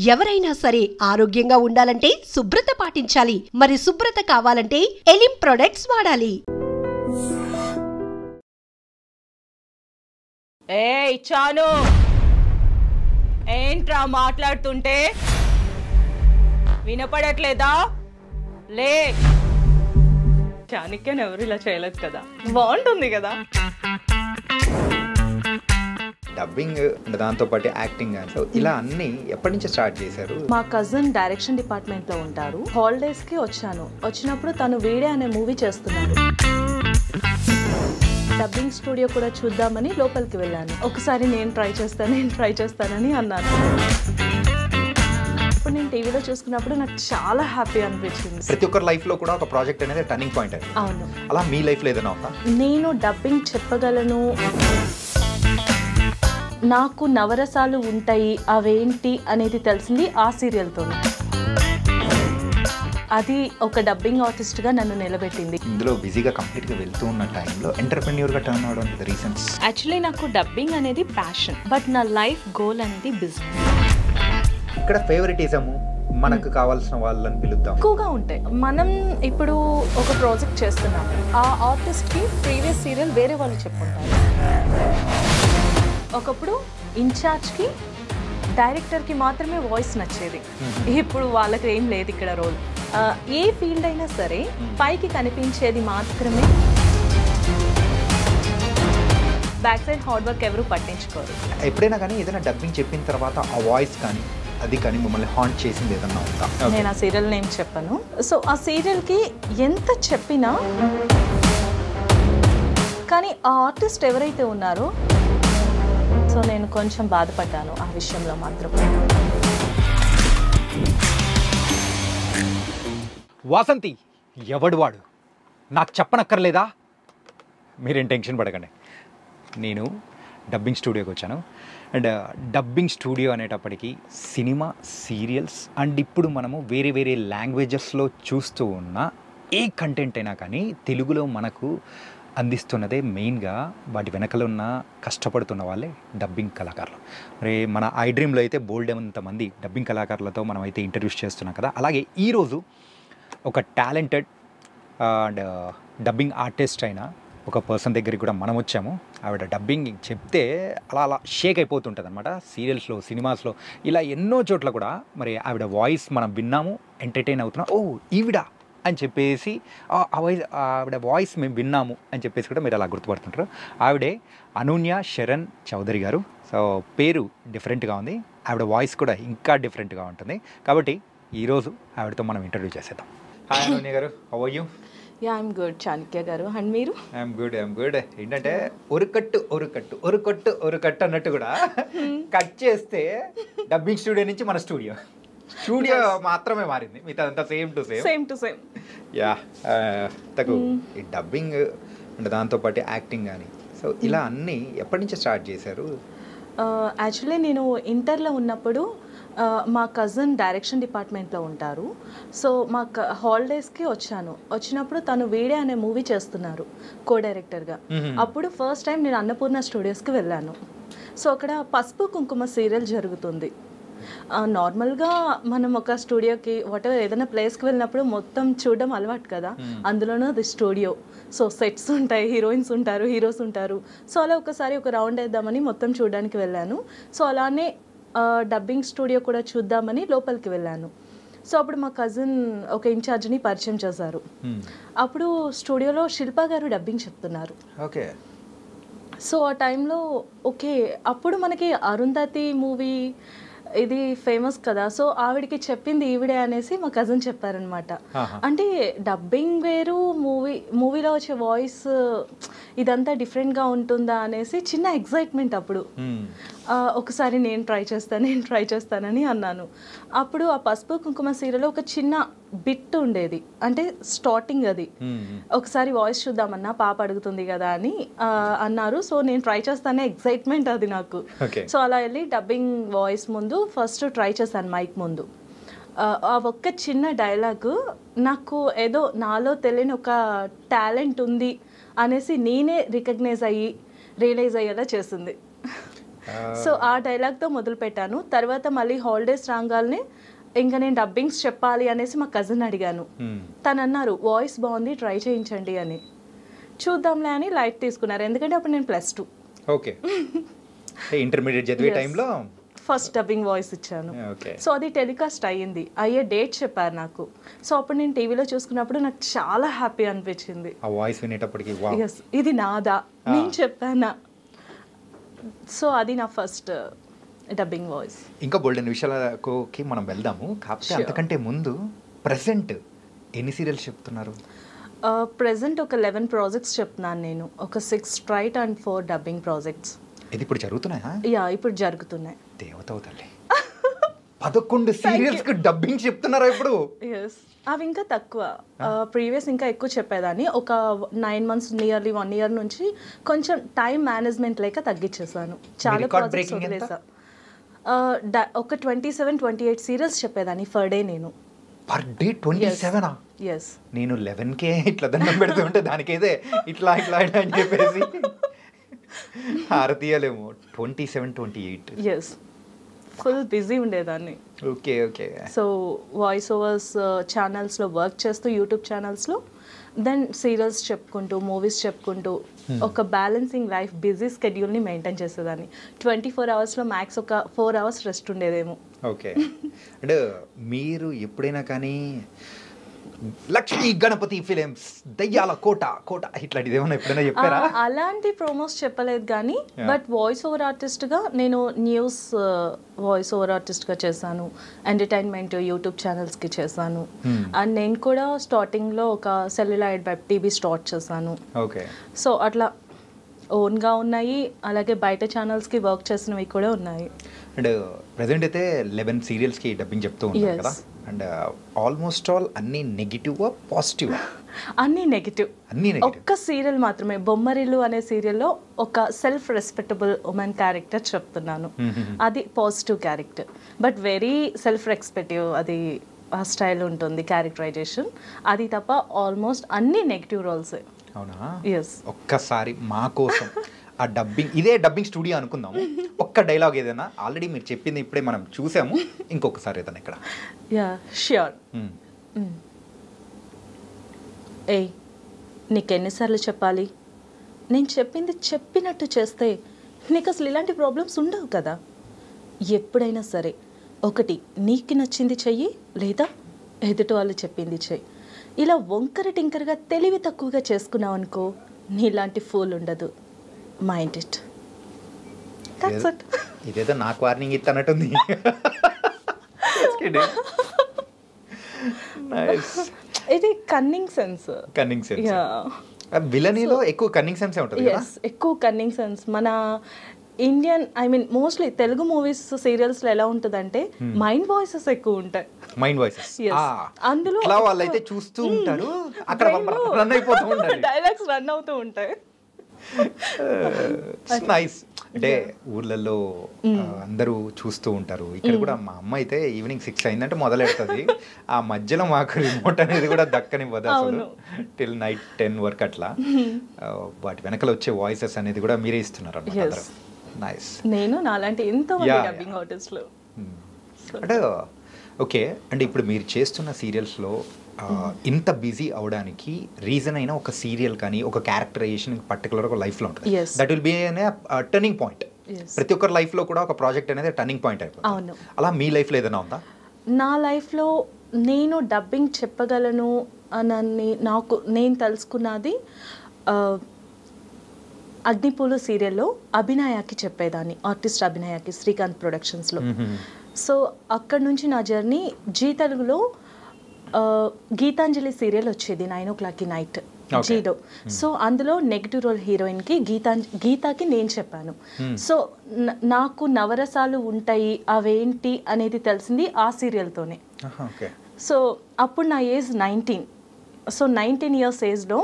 ఎవరైనా సరే ఆరోగ్యంగా ఉండాలంటే శుభ్రత పాటించాలి. మరి శుభ్రత కావాలంటే ఎలిం ప్రొడక్ట్స్ వాడాలి. చాను ఏంట్రా మాట్లాడుతుంటే వినపడట్లేదా? లే, చాణక్యని ఎవరు ఇలా చేయలేదు కదా, బాగుంటుంది కదా. డబ్బింగ్ దాంతో పాటు యాక్టింగ్ సో ఇలా అన్ని ఎప్పటి నుంచి స్టార్ట్ చేశారు? మా కజిన్ డైరెక్షన్ డిపార్ట్మెంట్ లో ఉంటారు. హాలిడేస్ కి వచ్చినప్పుడు తను వేడే అనే మూవీ చేస్తున్నాడు. డబ్బింగ్ స్టూడియో కూడా చూద్దామని లోపలికి వెళ్ళాను. ఒకసారి నేను ట్రై చేస్తానని అన్నాను. ఇప్పుడు నేను టీవీలో చూసుకున్నప్పుడు నాకు చాలా హ్యాపీ అనిపించింది. ప్రతి ఒక్కరి లైఫ్ లో కూడా ఒక ప్రాజెక్ట్ అనేది టర్నింగ్ పాయింట్. అవును. అలా మీ లైఫ్ లో ఏదైనా ఉందా? నేను డబ్బింగ్ చెప్పగలను, నాకు నవరసాలు ఉంటాయి అవేంటి అనేది తెలిసింది ఆ సీరియల్తో. అది ఒక డబ్బింగ్ ఆర్టిస్ట్గా నన్ను నిలబెట్టింది. ఇందులో బిజీగా కంప్లీట్గా వెళ్తూ ఉన్న టైంలో ఎంటర్‌ప్రెన్యూర్‌గా టర్న్ అవడం రీజన్స్? యాక్చువల్లీ నాకు డబ్బింగ్ అనేది ప్యాషన్, బట్ నా లైఫ్ గోల్ అనేది బిజినెస్. ఇక్కడ ఫేవరెటిజము మనకు కావాల్సిన వాళ్ళని పిలుద్దాం ఎక్కువగా ఉంటాయి. మనం ఇప్పుడు ఒక ప్రాజెక్ట్ చేస్తున్నాం, ఆ ఆర్టిస్ట్కి ప్రీవియస్ సీరియల్ వేరే వాళ్ళు చెప్పుకుంటారు. ఒకప్పుడు ఇన్ఛార్జ్కి డైరెక్టర్కి మాత్రమే వాయిస్ నచ్చేది. ఇప్పుడు వాళ్ళకి ఏం లేదు ఇక్కడ రోల్. ఏ ఫీల్డ్ అయినా సరే పైకి కనిపించేది మాత్రమే, బ్యాక్ సైడ్ హార్డ్ వర్క్ ఎవరు పట్టించుకోరు. ఎప్పుడైనా కానీ ఏదైనా డబ్బింగ్ చెప్పిన తర్వాత ఆ వాయిస్ కానీ అది కానీ మిమ్మల్ని హాంట్ చేసింది ఏదన్నా ఉందా? నేను ఆ సీరియల్ నేమ్ చెప్పను. సో ఆ సీరియల్కి ఎంత చెప్పినా కానీ ఆ ఆర్టిస్ట్ ఎవరైతే ఉన్నారో, సో నేను కొంచెం బాధపడ్డాను ఆ విషయంలో మాత్రం. వాసంతి ఎవడు వాడు నాకు చెప్పనక్కర్లేదా? మీరేం టెన్షన్ పడకండి. నేను డబ్బింగ్ స్టూడియోకి వచ్చాను. అండ్ డబ్బింగ్ స్టూడియో అనేటప్పటికీ సినిమా, సీరియల్స్ అండ్ ఇప్పుడు మనము వేరే వేరే లాంగ్వేజెస్లో చూస్తూ ఉన్న ఏ కంటెంట్ అయినా కానీ తెలుగులో మనకు అందిస్తున్నదే మెయిన్గా. వాటి వెనకలో ఉన్న కష్టపడుతున్న వాళ్ళే డబ్బింగ్ కళాకారులు. మరి మన ఐ డ్రీమ్లో అయితే బోల్డెంతమంది డబ్బింగ్ కళాకారులతో మనం అయితే ఇంటర్వ్యూస్ చేస్తున్నాం కదా. అలాగే ఈరోజు ఒక టాలెంటెడ్ అండ్ డబ్బింగ్ ఆర్టిస్ట్ అయిన ఒక పర్సన్ దగ్గరికి కూడా మనం వచ్చాము. ఆవిడ డబ్బింగ్ చెప్తే అలా అలా షేక్ అయిపోతుంటుంది అనమాట. సీరియల్స్లో, సినిమాస్లో ఇలా ఎన్నో చోట్ల కూడా మరి ఆవిడ వాయిస్ మనం విన్నాము, ఎంటర్టైన్ అవుతున్నాం. ఓ ఈవిడ అని చెప్పేసి ఆవిడ వాయిస్ మేము విన్నాము అని చెప్పేసి కూడా మీరు అలా గుర్తుపడుతుంటారు. ఆవిడే అనూన్య శరణ్ చౌదరి గారు. సో పేరు డిఫరెంట్గా ఉంది, ఆవిడ వాయిస్ కూడా ఇంకా డిఫరెంట్గా ఉంటుంది. కాబట్టి ఈరోజు ఆవిడతో మనం ఇంటర్వ్యూ చేసేద్దాం. హాయ్ అనూన్య గారు, how are you? Yeah, I'm good Chanakya గారు. అండ్ మీరు? I'm good. ఏంటంటే ఒరుకట్టు అన్నట్టు కూడా కట్ చేస్తే డబ్బింగ్ స్టూడియో నుంచి మన స్టూడియో మాత్రమే మారింది, మిగతా అంతా సేమ్ టు సేమ్. యా, తగు ఈ డబ్బింగ్ అంటే దాంతోపాటు యాక్టింగ్ కానీ సో ఇలా అన్నీ ఎప్పటి నుంచి స్టార్ట్ చేశారు? యాక్చువల్లీ నేను ఇంటర్లో ఉన్నప్పుడు మా కజిన్ డైరెక్షన్ డిపార్ట్మెంట్లో ఉంటారు. సో మా హాలిడేస్కి వచ్చినప్పుడు తను వేడే అనే మూవీ చేస్తున్నారు కో డైరెక్టర్గా. అప్పుడు ఫస్ట్ టైం నేను అన్నపూర్ణ స్టూడియోస్కి వెళ్ళాను. సో అక్కడ పసుపు కుంకుమ సీరియల్ జరుగుతుంది. నార్మల్గా మనం ఒక స్టూడియోకి ఏదైనా ప్లేస్కి వెళ్ళినప్పుడు మొత్తం చూడడం అలవాటు కదా, అందులోనూ అది స్టూడియో. సో సెట్స్ ఉంటాయి, హీరోయిన్స్ ఉంటారు, హీరోస్ ఉంటారు. సో అలా ఒకసారి ఒక రౌండ్ వేద్దామని మొత్తం చూడడానికి వెళ్ళాను. సో అలానే డబ్బింగ్ స్టూడియో కూడా చూద్దామని లోపలికి వెళ్ళాను. సో అప్పుడు మా కజిన్ ఒక ఇన్ఛార్జ్ని పరిచయం చేశారు. అప్పుడు స్టూడియోలో శిల్ప గారు డబ్బింగ్ చెప్తున్నారు. ఓకే. సో ఆ టైంలో ఓకే, అప్పుడు మనకి అరుంధతి మూవీ ఇది ఫేమస్ కదా. సో ఆవిడకి చెప్పింది ఈవిడే అనేసి మా కజిన్ చెప్పారనమాట. అంటే డబ్బింగ్ వేరు, మూవీలో వచ్చే వాయిస్ ఇదంతా డిఫరెంట్గా ఉంటుందా అనేసి చిన్న ఎగ్జైట్మెంట్ అప్పుడు. ఒకసారి నేను ట్రై చేస్తానని అన్నాను. అప్పుడు ఆ పసుపు కుంకుమ సీరియల్లో ఒక చిన్న బిట్ ఉండేది, అంటే స్టార్టింగ్ అది. ఒకసారి వాయిస్ చూద్దామన్నా, పాప అడుగుతుంది కదా అని అన్నారు. సో నేను ట్రై చేస్తానే ఎగ్జైట్మెంట్ అది నాకు. సో అలా వెళ్ళి డబ్బింగ్ వాయిస్ ముందు ఫస్ట్ ట్రై చేశాను మైక్ ముందు. ఆ ఒక్క చిన్న డైలాగ్ నాకు ఏదో నాలో తెలియని ఒక టాలెంట్ ఉంది అనేసి నేనే రియలైజ్ అయ్యేలా చేసింది. సో ఆ డైలాగ్తో మొదలు పెట్టాను. తర్వాత మళ్ళీ హాలిడేస్ రాగానే ఇంకా నేను డబ్బింగ్స్ చెప్పాలి అనేసి మా కజిన్ అడిగాను. తను అన్నారు వాయిస్ బాగుంది, ట్రై చేయించండి అని. చూద్దాంలే అని లైట్ తీసుకున్నారు, ఎందుకంటే అప్పుడు నేను +2. ఓకే, ఇంటర్మీడియట్ చదివే టైంలో ఫస్ట్ డబ్బింగ్ వాయిస్ ఇచ్చాను. సో అది టెలికాస్ట్ అయ్యే డేట్ చెప్పారు నాకు. సో అప్పుడు నేను టీవీలో చూసుకున్నప్పుడు నాకు చాలా హ్యాపీ అనిపించింది. ఆ వాయిస్ వినేటప్పటికి ఇది నాదా, నేను చెప్పానా. సో అది నా ఫస్ట్ డబ్బింగ్ వాయిస్. ఇంకా బోల్డెన్ విషయాలకి మనం వెళ్దాము. కాకపోతే అంతకంటే ముందు ప్రెసెంట్ ఎన్ని సీరియల్స్ చెప్తున్నారు? ప్రెసెంట్ ఒక 11 ప్రాజెక్ట్స్ చెప్తున్నాను నేను. ఒక 6 స్ట్రైట్ అండ్ 4 డబ్బింగ్ ప్రాజెక్ట్స్. ఇది ఇప్పుడు జరుగుతున్నాయా? యా, ఇప్పుడు జరుగుతున్నాయి. దేవత తల్లి, 11 సీరియల్స్ కి డబ్బింగ్ చెప్తున్నారా ఇప్పుడు? ఎస్, అవి ఇంకా తక్కువ. ప్రీవియస్ ఇంకా ఎక్కువ చెప్పేదాన్ని. ఒక 9 మంత్స్, నియర్లీ 1 ఇయర్ నుంచి కొంచెం టైం మేనేజ్మెంట్ లేక తగ్గించేసాను. చాలా ప్రాజెక్ట్స్ వదిలేసా. ఒక 27-28 సీరియల్స్ చెప్పేదాన్ని పర్ డే నేను. Per day 27? ఎస్. నేను 11కే ఇట్లా దండం పెడుతుంటే దానికైతే ఇట్లా ఇట్లా అని చెప్పేసి హారతీయలేము. 27-28. ఎస్, ఫుల్ బిజీ ఉండేదాన్ని. Okay okay. So voice overs ఛానల్స్లో వర్క్ చేస్తూ, యూట్యూబ్ ఛానల్స్లో, దెన్ సీరియల్స్ చెప్పుకుంటూ, మూవీస్ చెప్పుకుంటూ, ఒక బ్యాలెన్సింగ్ లైఫ్, బిజీ స్కెడ్యూల్ని మెయింటైన్ చేసేదాన్ని. 24 అవర్స్లో మ్యాక్స్ ఒక 4 అవర్స్ రెస్ట్ ఉండేదేమో. ఓకే. అంటే మీరు ఎప్పుడైనా కానీ లక్ష్మీ గణపతి ఫిలిమ్స్, దయ్యాల కోట కోట ఇట్లాంటిది ఏమన్నా ఎప్పుడైనా చెప్పారా? అలాంటి ప్రోమోస్ చెప్పలేదు కానీ, బట్ వాయిస్ ఓవర్ ఆర్టిస్ట్గా నేను న్యూస్ వాయిస్ ఓవర్ ఆర్టిస్ట్గా చేశాను, ఎంటర్టైన్మెంట్ యూట్యూబ్ ఛానల్స్కి చేశాను. అండ్ నేను కూడా స్టార్టింగ్లో ఒక సెల్యులాయిడ్ వెబ్ టీవీ స్టార్ట్ చేశాను. ఓకే. సో అట్లా ఓన్గా ఉన్నాయి, అలాగే బయట ఛానల్స్కి వర్క్ చేసినవి కూడా ఉన్నాయి. అండ్ ప్రజెంట్ అయితే 11 సీరియల్స్కి డబ్బింగ్ చెప్తూ ఉంటారు కదా. అండ్ ఆల్మోస్ట్ ఆల్ అన్ని నెగిటివా పాజిటివా? అన్నీ నెగిటివ్. ఒక్క సీరియల్ మాత్రమే, బొమ్మరిల్లు అనే సీరియల్లో ఒక సెల్ఫ్ రెస్పెక్టబుల్ ఉమెన్ క్యారెక్టర్ చెప్తున్నాను. అది positive character, but very self respective. అది ఆ స్టైల్ ఉంటుంది క్యారెక్టరైజేషన్. అది తప్ప ఆల్మోస్ట్ అన్ని నెగిటివ్ రోల్సే. అవునా? ఎస్. ఒక్కసారి మా కోసం ఆ డబ్బింగ్, ఇదే డబ్బింగ్ స్టూడియో అనుకుందాము, ఒక్క డైలాగ్ ఏదైనా, ఆల్రెడీ మీరు చెప్పింది ఇప్పుడే మనం చూసాము, ఇంకొకసారి ఏదైనా ఇక్కడ. Yeah, sure. ఏయ్, నీకెన్నిసార్లు చెప్పాలి? నేను చెప్పింది చెప్పినట్టు చేస్తే నీకు అసలు ఇలాంటి ప్రాబ్లమ్స్ ఉండవు కదా. ఎప్పుడైనా సరే, ఒకటి నీకు నచ్చింది చెయ్యి, లేదా ఎదుటి వాళ్ళు చెప్పింది చెయ్యి. ఇలా వంకర టింకరగా తెలివి తక్కువగా చేసుకున్నావు అనుకో, నీలాంటి ఫూల్ ఉండదు. Mind it. That's it. ఇదేదో నాకు వార్నింగ్ ఇస్తున్నట్టుంది. ఇది కన్నింగ్ సెన్స్. Cunning sense. విలనీలో ఎక్కువ కన్నింగ్ సెన్స్ ఉంటుంది కదా. ఎక్కువ కన్నింగ్ సెన్స్. మన Indian, I mean mostly Telugu movies సీరియల్స్లో ఎలా ఉంటుందంటే మైండ్ వాయిసెస్ ఎక్కువ ఉంటాయి. Mind voices. అందులో వాళ్ళైతే చూస్తూ ఉంటారు, అక్కడ రన్ అయిపోతూ ఉంటారు, డైలాగ్స్ రన్ అవుతూ ఉంటాయి. నైస్. అంటే ఊర్లలో అందరూ చూస్తూ ఉంటారు. ఇక్కడ కూడా మా అమ్మ అయితే ఈవినింగ్ 6 అయిందంటే మొదలెడుతుంది. ఆ మధ్యలో మాకు రిమోట్ అనేది కూడా దక్కనివ్వదు అసలు, టిల్ నైట్ 10 వరకు అట్లా. వాటి వెనకల వచ్చే వాయిసెస్ అనేది కూడా మీరే ఇస్తున్నారు అన్నమాట. నైస్. నేను నాలాంటి ఎంతో మంది డబ్బింగ్ ఆర్టిస్టులు. అంటే ఓకే. అంటే ఇప్పుడు మీరు చేస్తున్న సీరియల్స్లో ఇంత బిజీ అవడానికి రీజన్ అయినా ఒక సీరియల్ కానీ ఒక క్యారెక్టరైజేషన్ పర్టికులర్ ఒక లైఫ్లో ఉంటుంది. That will be turning point. ప్రతి ఒక్కరి లైఫ్లో కూడా ఒక ప్రాజెక్ట్ అనేది టర్నింగ్ పాయింట్ అయిపోతుంది. అలా మీ లైఫ్లో ఏదైనా ఉందా? నా లైఫ్లో నేను డబ్బింగ్ చెప్పగలను అని నేను తెలుసుకున్నది అగ్నిపూలు సీరియల్లో అభినయాకి చెప్పేదాన్ని, ఆర్టిస్ట్ అభినయాకి, శ్రీకాంత్ ప్రొడక్షన్స్లో. సో అక్కడ నుంచి నా జర్నీ జీ తెలుగులో గీతాంజలి సీరియల్ వచ్చేది 9 o'clock నైట్ జీలో. సో అందులో నెగిటివ్ రోల్ హీరోయిన్కి గీతాకి నేను చెప్పాను. సో నాకు నవరసాలు ఉంటాయి, అవేంటి అనేది తెలిసింది ఆ సీరియల్తోనే. సో అప్పుడు నా ఏజ్ 19. సో 19 years ఏజ్లో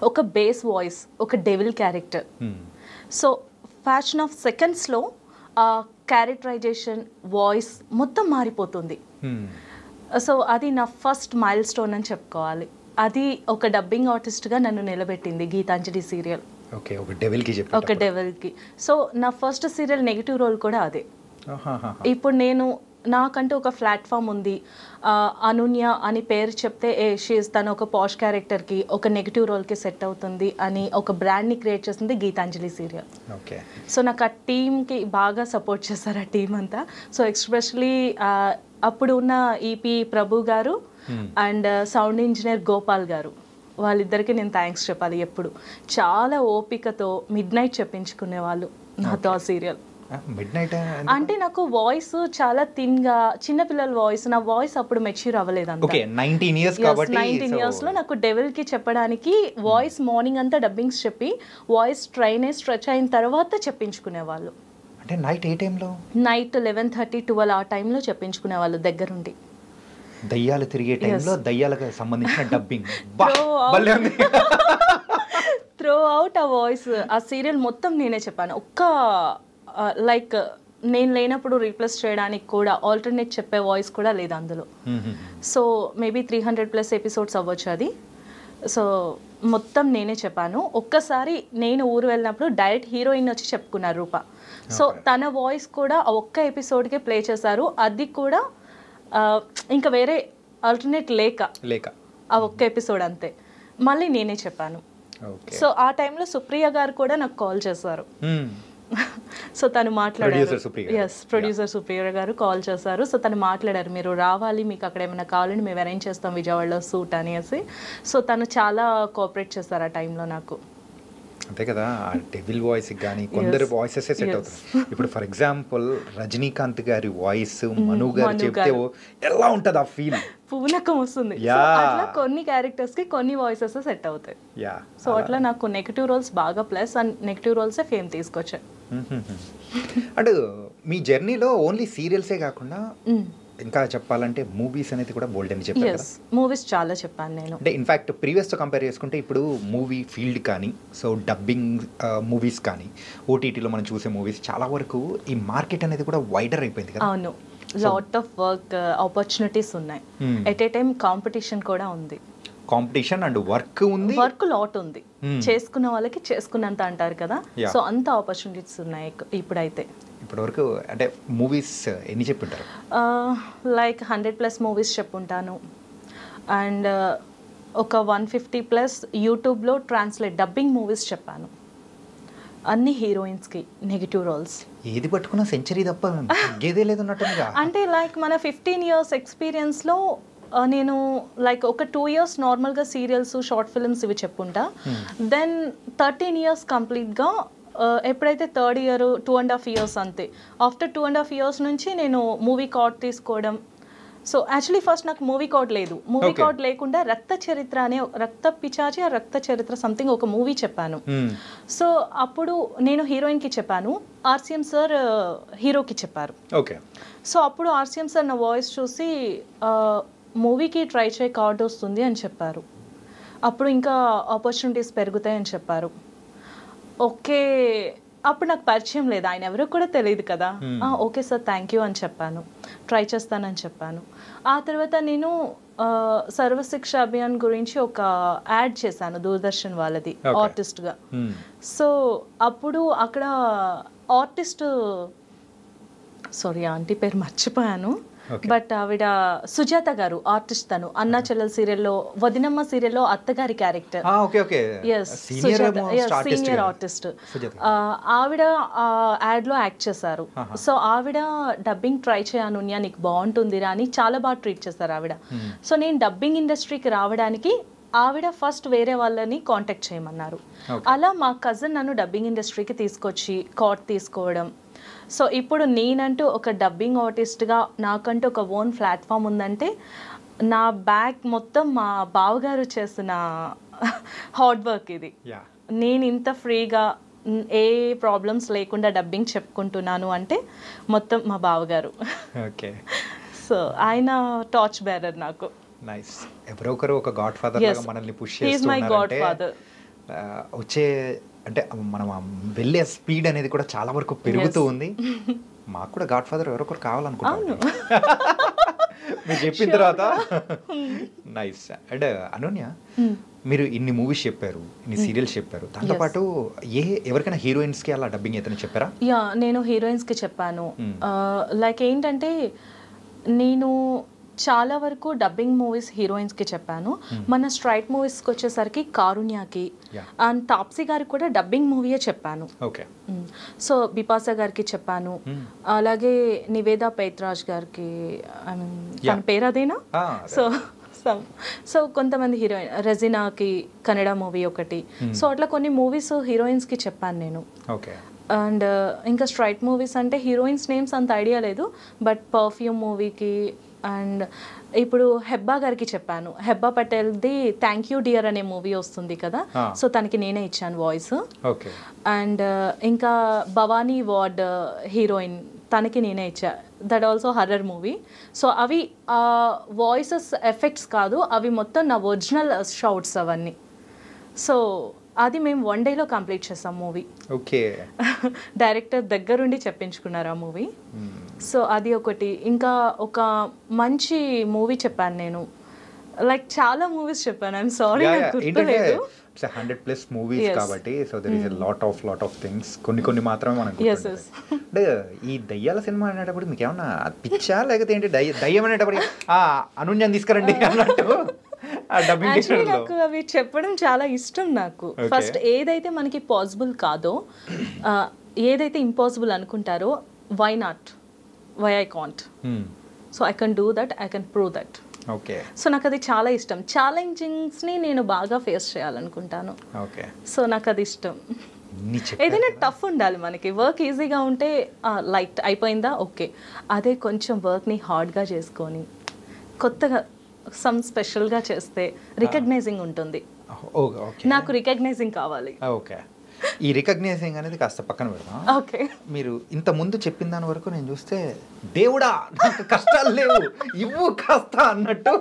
ఒక బేస్ వాయిస్, ఒక devil character. So fashion of సెకండ్స్లో ఆ క్యారెక్టరైజేషన్, వాయిస్ మొత్తం మారిపోతుంది. సో అది నా ఫస్ట్ మైల్ స్టోన్ అని చెప్పుకోవాలి. అది ఒక డబ్బింగ్ ఆర్టిస్ట్గా నన్ను నిలబెట్టింది గీతాంజలి సీరియల్. ఓకే, ఒక డెవిల్కి చెప్పి ఒక డెవల్కి. సో నా ఫస్ట్ సీరియల్ నెగిటివ్ రోల్ కూడా అదే. ఇప్పుడు నేను నాకంటూ ఒక ప్లాట్ఫామ్ ఉంది, అనున్య అని పేరు చెప్తే షీస్ తను ఒక పాష్ క్యారెక్టర్కి ఒక నెగిటివ్ రోల్కి సెట్ అవుతుంది అని ఒక బ్రాండ్ని క్రియేట్ చేసింది గీతాంజలి సీరియల్. ఓకే, సో నాకు ఆ టీమ్కి బాగా సపోర్ట్ చేశారు ఆ టీం అంతా. సో ఎస్పెషలీ అప్పుడు ఉన్న ఈపీ ప్రభు గారు అండ్ సౌండ్ ఇంజనీర్ గోపాల్ గారు, వాళ్ళిద్దరికీ నేను థ్యాంక్స్ చెప్పాలి. ఎప్పుడు చాలా ఓపికతో మిడ్ నైట్ చెప్పించుకునే వాళ్ళు నాతో ఆ సీరియల్. మిడ్నైట్ అంటే నాకు వాయిస్ చాలా థిన్గా, చిన్నపిల్లల వాయిస్, నా వాయిస్ అప్పుడు మెచ్యూర్ అవ్వలేదు అంత. ఓకే, 19 ఇయర్స్ కాబట్టి 19 ఇయర్స్లో నాకు డెవిల్కి చెప్పడానికి వాయిస్ మార్నింగ్ అంతా డబ్బింగ్స్ చెప్పి వాయిస్ స్ట్రెచ్ అయిన తర్వాత చెప్పించుకునే వాళ్ళు. అంటే నైట్ ఏ టైంలో? నైట్ 11:30, 12 ఆ టైంలో చెప్పించుకునే వాళ్ళు దగ్గరుండి. దయ్యాలు తిరిగే టైంలో దయ్యాలకు సంబంధించిన డబ్బింగ్ త్రో అవుట్ ఆ వాయిస్. ఆ సీరియల్ మొత్తం నేనే చెప్పాను. లైక్ నేను లేనప్పుడు రీప్లేస్ చేయడానికి కూడా ఆల్టర్నేట్ చెప్పే వాయిస్ కూడా లేదు అందులో. సో మేబీ 300+ ఎపిసోడ్స్ అవ్వచ్చు అది. సో మొత్తం నేనే చెప్పాను. ఒక్కసారి నేను ఊరు వెళ్ళినప్పుడు డైరెక్ట్ హీరోయిన్ వచ్చి చెప్పుకున్నారు రూప. సో తన వాయిస్ కూడా ఒక్క ఎపిసోడ్కే ప్లే చేశారు. అది కూడా ఇంకా వేరే ఆల్టర్నేట్ లేక ఆ ఒక్క ఎపిసోడ్ అంతే మళ్ళీ నేనే చెప్పాను. సో ఆ టైంలో సుప్రియ గారు కూడా నాకు కాల్ చేశారు. సో తను మాట్లాడారు. ఎస్, ప్రొడ్యూసర్ సుప్రియ గారు కాల్ చేశారు. సో తను మాట్లాడారు, మీరు రావాలి, మీకు అక్కడ ఏమైనా కావాలంటే మేము అరేంజ్ చేస్తాం విజయవాడలో షూట్ అనేసి. సో తను చాలా కోఆపరేట్ చేస్తారు ఆ టైంలో నాకు. అంతే కదా, ఆ డెవిల్ వాయిస్ కానీ కొందరు వాయిసెస్ సెట్ అవుతుంది. ఇప్పుడు ఫర్ ఎగ్జాంపుల్ రజనీకాంత్ గారి వాయిస్ మను గారు చెప్తే ఎలా ఉంటుంది ఆ ఫీల్, పూనకం వస్తుంది. అట్లా కొన్ని క్యారెక్టర్స్ కి కొన్ని వాయిసెస్ సెట్ అవుతాయి. సో అట్లా నాకు నెగిటివ్ రోల్స్ బాగా ప్లస్, అండ్ నెగిటివ్ రోల్సే ఫేమ్ తీసుకొచ్చాయి. అంటే మీ జర్నీలో ఓన్లీ సీరియల్సే కాకుండా ఇంకా చెప్పాలంటే మూవీస్ అనేది కూడా బోల్డ్ అని చెప్పారు కదా? మూవీస్ చాలా చెప్పాను నేను. అంటే ఇన్ఫ్యాక్ట్ ప్రీవియస్తో కంపేర్ చేసుకుంటే ఇప్పుడు మూవీ ఫీల్డ్ కానీ, సో డబ్బింగ్ మూవీస్ కానీ, ఓటీటీలో మనం చూసే మూవీస్ చాలా వరకు ఈ మార్కెట్ అనేది కూడా వైడర్ అయిపోయింది కదా? అవును, లాట్ ఆఫ్ వర్క్ ఆపర్చునిటీస్ ఉన్నాయి. ఎట్ ఏ టైం కాంపిటీషన్ కూడా ఉంది. కాంపిటీషన్ అండ్ వర్క్ ఉంది, వర్క్ లాట్ ఉంది. చేసుకున్న వాళ్ళకి చేసుకున్నంత అంటారు కదా, సో అంత ఆపర్చునిటీస్ ఉన్నాయి ఇప్పుడైతే. ఇప్పటివరకు అంటే మూవీస్ ఎన్ని చెప్పుంటారు? Like 100+ movies చెప్పుంటాను. అండ్ ఒక 150+ యూట్యూబ్లో డబ్బింగ్ మూవీస్ చెప్పాను. అన్ని హీరోయిన్స్కి నెగిటివ్ రోల్స్. ఏది పట్టుకున్నా సెంచరీ తప్ప గేదే లేదన్నట్టుగా. అంటే లైక్ మన 15 years ఎక్స్పీరియన్స్లో నేను లైక్ ఒక 2 years నార్మల్గా సీరియల్స్, షార్ట్ ఫిల్మ్స్ ఇవి చెప్పుంటా. దెన్ 13 years కంప్లీట్గా ఎప్పుడైతే 3rd year 2.5 years అంతే. ఆఫ్టర్ 2.5 years నుంచి నేను మూవీ కార్డ్ తీసుకోవడం. సో యాక్చువల్లీ ఫస్ట్ నాకు మూవీ కార్డ్ లేదు. మూవీ కార్డ్ లేకుండా రక్త చరిత్ర అనే రక్త పిచాచి రక్త చరిత్ర సంథింగ్ ఒక మూవీ చెప్పాను. సో అప్పుడు నేను హీరోయిన్కి చెప్పాను, ఆర్సీఎం సార్ హీరోకి చెప్పారు. ఓకే. సో అప్పుడు ఆర్సీఎం సార్ నా వాయిస్ చూసి మూవీకి ట్రై చేయి, కార్డ్ వస్తుంది అని చెప్పారు. అప్పుడు ఇంకా ఆపర్చునిటీస్ పెరుగుతాయని చెప్పారు. ఓకే, అప్పుడు నాకు పరిచయం లేదు, ఆయన ఎవరో కూడా తెలియదు కదా. ఓకే సార్, థ్యాంక్ యూ అని చెప్పాను, ట్రై చేస్తానని చెప్పాను. ఆ తర్వాత నేను సర్వశిక్ష అభియాన్ గురించి ఒక యాడ్ చేశాను దూరదర్శన్ వాళ్ళది ఆర్టిస్ట్గా. సో అప్పుడు అక్కడ ఆర్టిస్ట్, సారీ ఆంటీ పేరు మర్చిపోయాను, బట్ ఆవిడ సుజాత గారు ఆర్టిస్ట్. తను అన్నా చెల్లెల్ సీరియల్లో, వదినమ్మ సీరియల్లో అత్తగారి క్యారెక్టర్. Senior artist. ఆవిడ యాడ్లో యాక్ట్ చేశారు. సో ఆవిడ డబ్బింగ్ ట్రై చేయను, నీకు బాగుంటుందిరా అని చాలా బాగా ట్రీట్ చేశారు ఆవిడ. సో నేను డబ్బింగ్ ఇండస్ట్రీకి రావడానికి ఆవిడ ఫస్ట్ వేరే వాళ్ళని కాంటాక్ట్ చేయమన్నారు. అలా మా కజిన్ నన్ను డబ్బింగ్ ఇండస్ట్రీకి తీసుకొచ్చి కార్డ్ తీసుకోవడం. సో ఇప్పుడు నేనంటూ ఒక డబ్బింగ్ ఆర్టిస్ట్గా నాకంటూ ఒక ఓన్ ప్లాట్ఫామ్ ఉందంటే నా బ్యాక్ మొత్తం మా బావగారు చేసిన హార్డ్ వర్క్ ఇది. నేను ఇంత ఫ్రీగా ఏ ప్రాబ్లమ్స్ లేకుండా డబ్బింగ్ చెప్పుకుంటున్నాను అంటే మొత్తం మా బావగారు. ఓకే. సో ఆయన టార్చ్ బేరర్ నాకు. నైస్. ఎవరో ఒకరు ఒక గాడ్ ఫాదర్ లాగా మనల్ని పుష్ చేస్తున్నారంటే వచ్చే అంటే మనం వెళ్ళే స్పీడ్ అనేది కూడా చాలా వరకు పెరుగుతూ ఉంది. మాకు కూడా గాడ్ ఫాదర్ ఎవరొకరు కావాలనుకుంటున్నాను మీరు చెప్పిన తర్వాత. నైస్. అండ్ అనన్య, మీరు ఇన్ని మూవీస్ చెప్పారు, ఇన్ని సీరియల్స్ చెప్పారు, దాంతోపాటు ఎవరికైనా హీరోయిన్స్కి అలా డబ్బింగ్ ఏదైనా చెప్పారా? యా, నేను హీరోయిన్స్కి చెప్పాను. లైక్ ఏంటంటే నేను చాలా వరకు డబ్బింగ్ మూవీస్ హీరోయిన్స్కి చెప్పాను. మన స్ట్రైట్ మూవీస్కి వచ్చేసరికి కారుణ్యకి అండ్ తాప్సీ గారికి కూడా డబ్బింగ్ మూవీయే చెప్పాను. ఓకే. సో బిపాసా గారికి చెప్పాను, అలాగే నివేదా పేత్రాజ్ గారికి, ఐ మీన్ తన పేరు అదేనా? సో కొంతమంది హీరోయిన్, రెజినాకి కన్నడ మూవీ ఒకటి. సో అట్లా కొన్ని మూవీస్ హీరోయిన్స్కి చెప్పాను నేను. ఓకే. అండ్ ఇంకా స్ట్రైట్ మూవీస్ అంటే హీరోయిన్స్ నేమ్స్ అంత ఐడియా లేదు, బట్ పర్ఫ్యూమ్ మూవీకి అండ్ ఇప్పుడు హెబ్బా గారికి చెప్పాను. హెబ్బా పటేల్ది థ్యాంక్ యూ డియర్ అనే మూవీ వస్తుంది కదా, సో తనకి నేనే ఇచ్చాను వాయిస్. అండ్ ఇంకా భవానీ వార్డ్ హీరోయిన్, తనకి నేనే ఇచ్చా. That also horror movie. So అవి వాయిసెస్ ఎఫెక్ట్స్ కాదు, అవి మొత్తం నా ఒరిజినల్ షౌట్స్ అవన్నీ. సో అది మేము 1 డేలో కంప్లీట్ చేసాం మూవీ. ఓకే. డైరెక్టర్ దగ్గరుండి చెప్పించుకున్నారు ఆ మూవీ. సో అది ఒకటి. ఇంకా ఒక మంచి మూవీ చెప్పాను నేను. లైక్ చాలా మూవీస్ చెప్పాను, ఐఎమ్ సారీ నాకు గుర్తులేదు. 100+ మూవీస్ కాబట్టి so there is a lot of things. కొన్ని మాత్రమే మనకు అంటే ఈ దయ్యాల సినిమా అనేటప్పుడు మీకు ఏమన్నా పిచ్చా లేకపోతే ఏంటి? దయ్యం అనేటప్పుడు అనున్యం తీసుకురండి అన్నట్టు నాకు అవి చెప్పడం చాలా ఇష్టం. నాకు ఫస్ట్ ఏదైతే మనకి పాసిబుల్ కాదో, ఏదైతే ఇంపాసిబుల్ అనుకుంటారో, why not, why I can't, so I can do that, I can prove that. Okay. So నాకు అది చాలా ఇష్టం. ఛాలెంజింగ్స్ని నేను బాగా ఫేస్ చేయాలనుకుంటాను. ఓకే. సో నాకు అది ఇష్టం. ఏదైనా టఫ్ ఉండాలి మనకి. వర్క్ ఈజీగా ఉంటే లైట్ అయిపోయిందా, ఓకే. అదే కొంచెం వర్క్ని హార్డ్గా చేసుకొని కొత్తగా సమ్ స్పెషల్గా చేస్తే రికగ్నైజింగ్ ఉంటుంది. నాకు రికగ్నైజింగ్ కావాలి. ఓకే. ఈ రికగ్నైజింగ్ అనేది కాస్త పక్కన పెడదాం. ఓకే. మీరు ఇంత ముందు చెప్పిన దాని వరకు నేను చూస్తే దేవుడా నాకు కష్టాలు లేవు ఇవ్వు కాస్త అన్నట్టు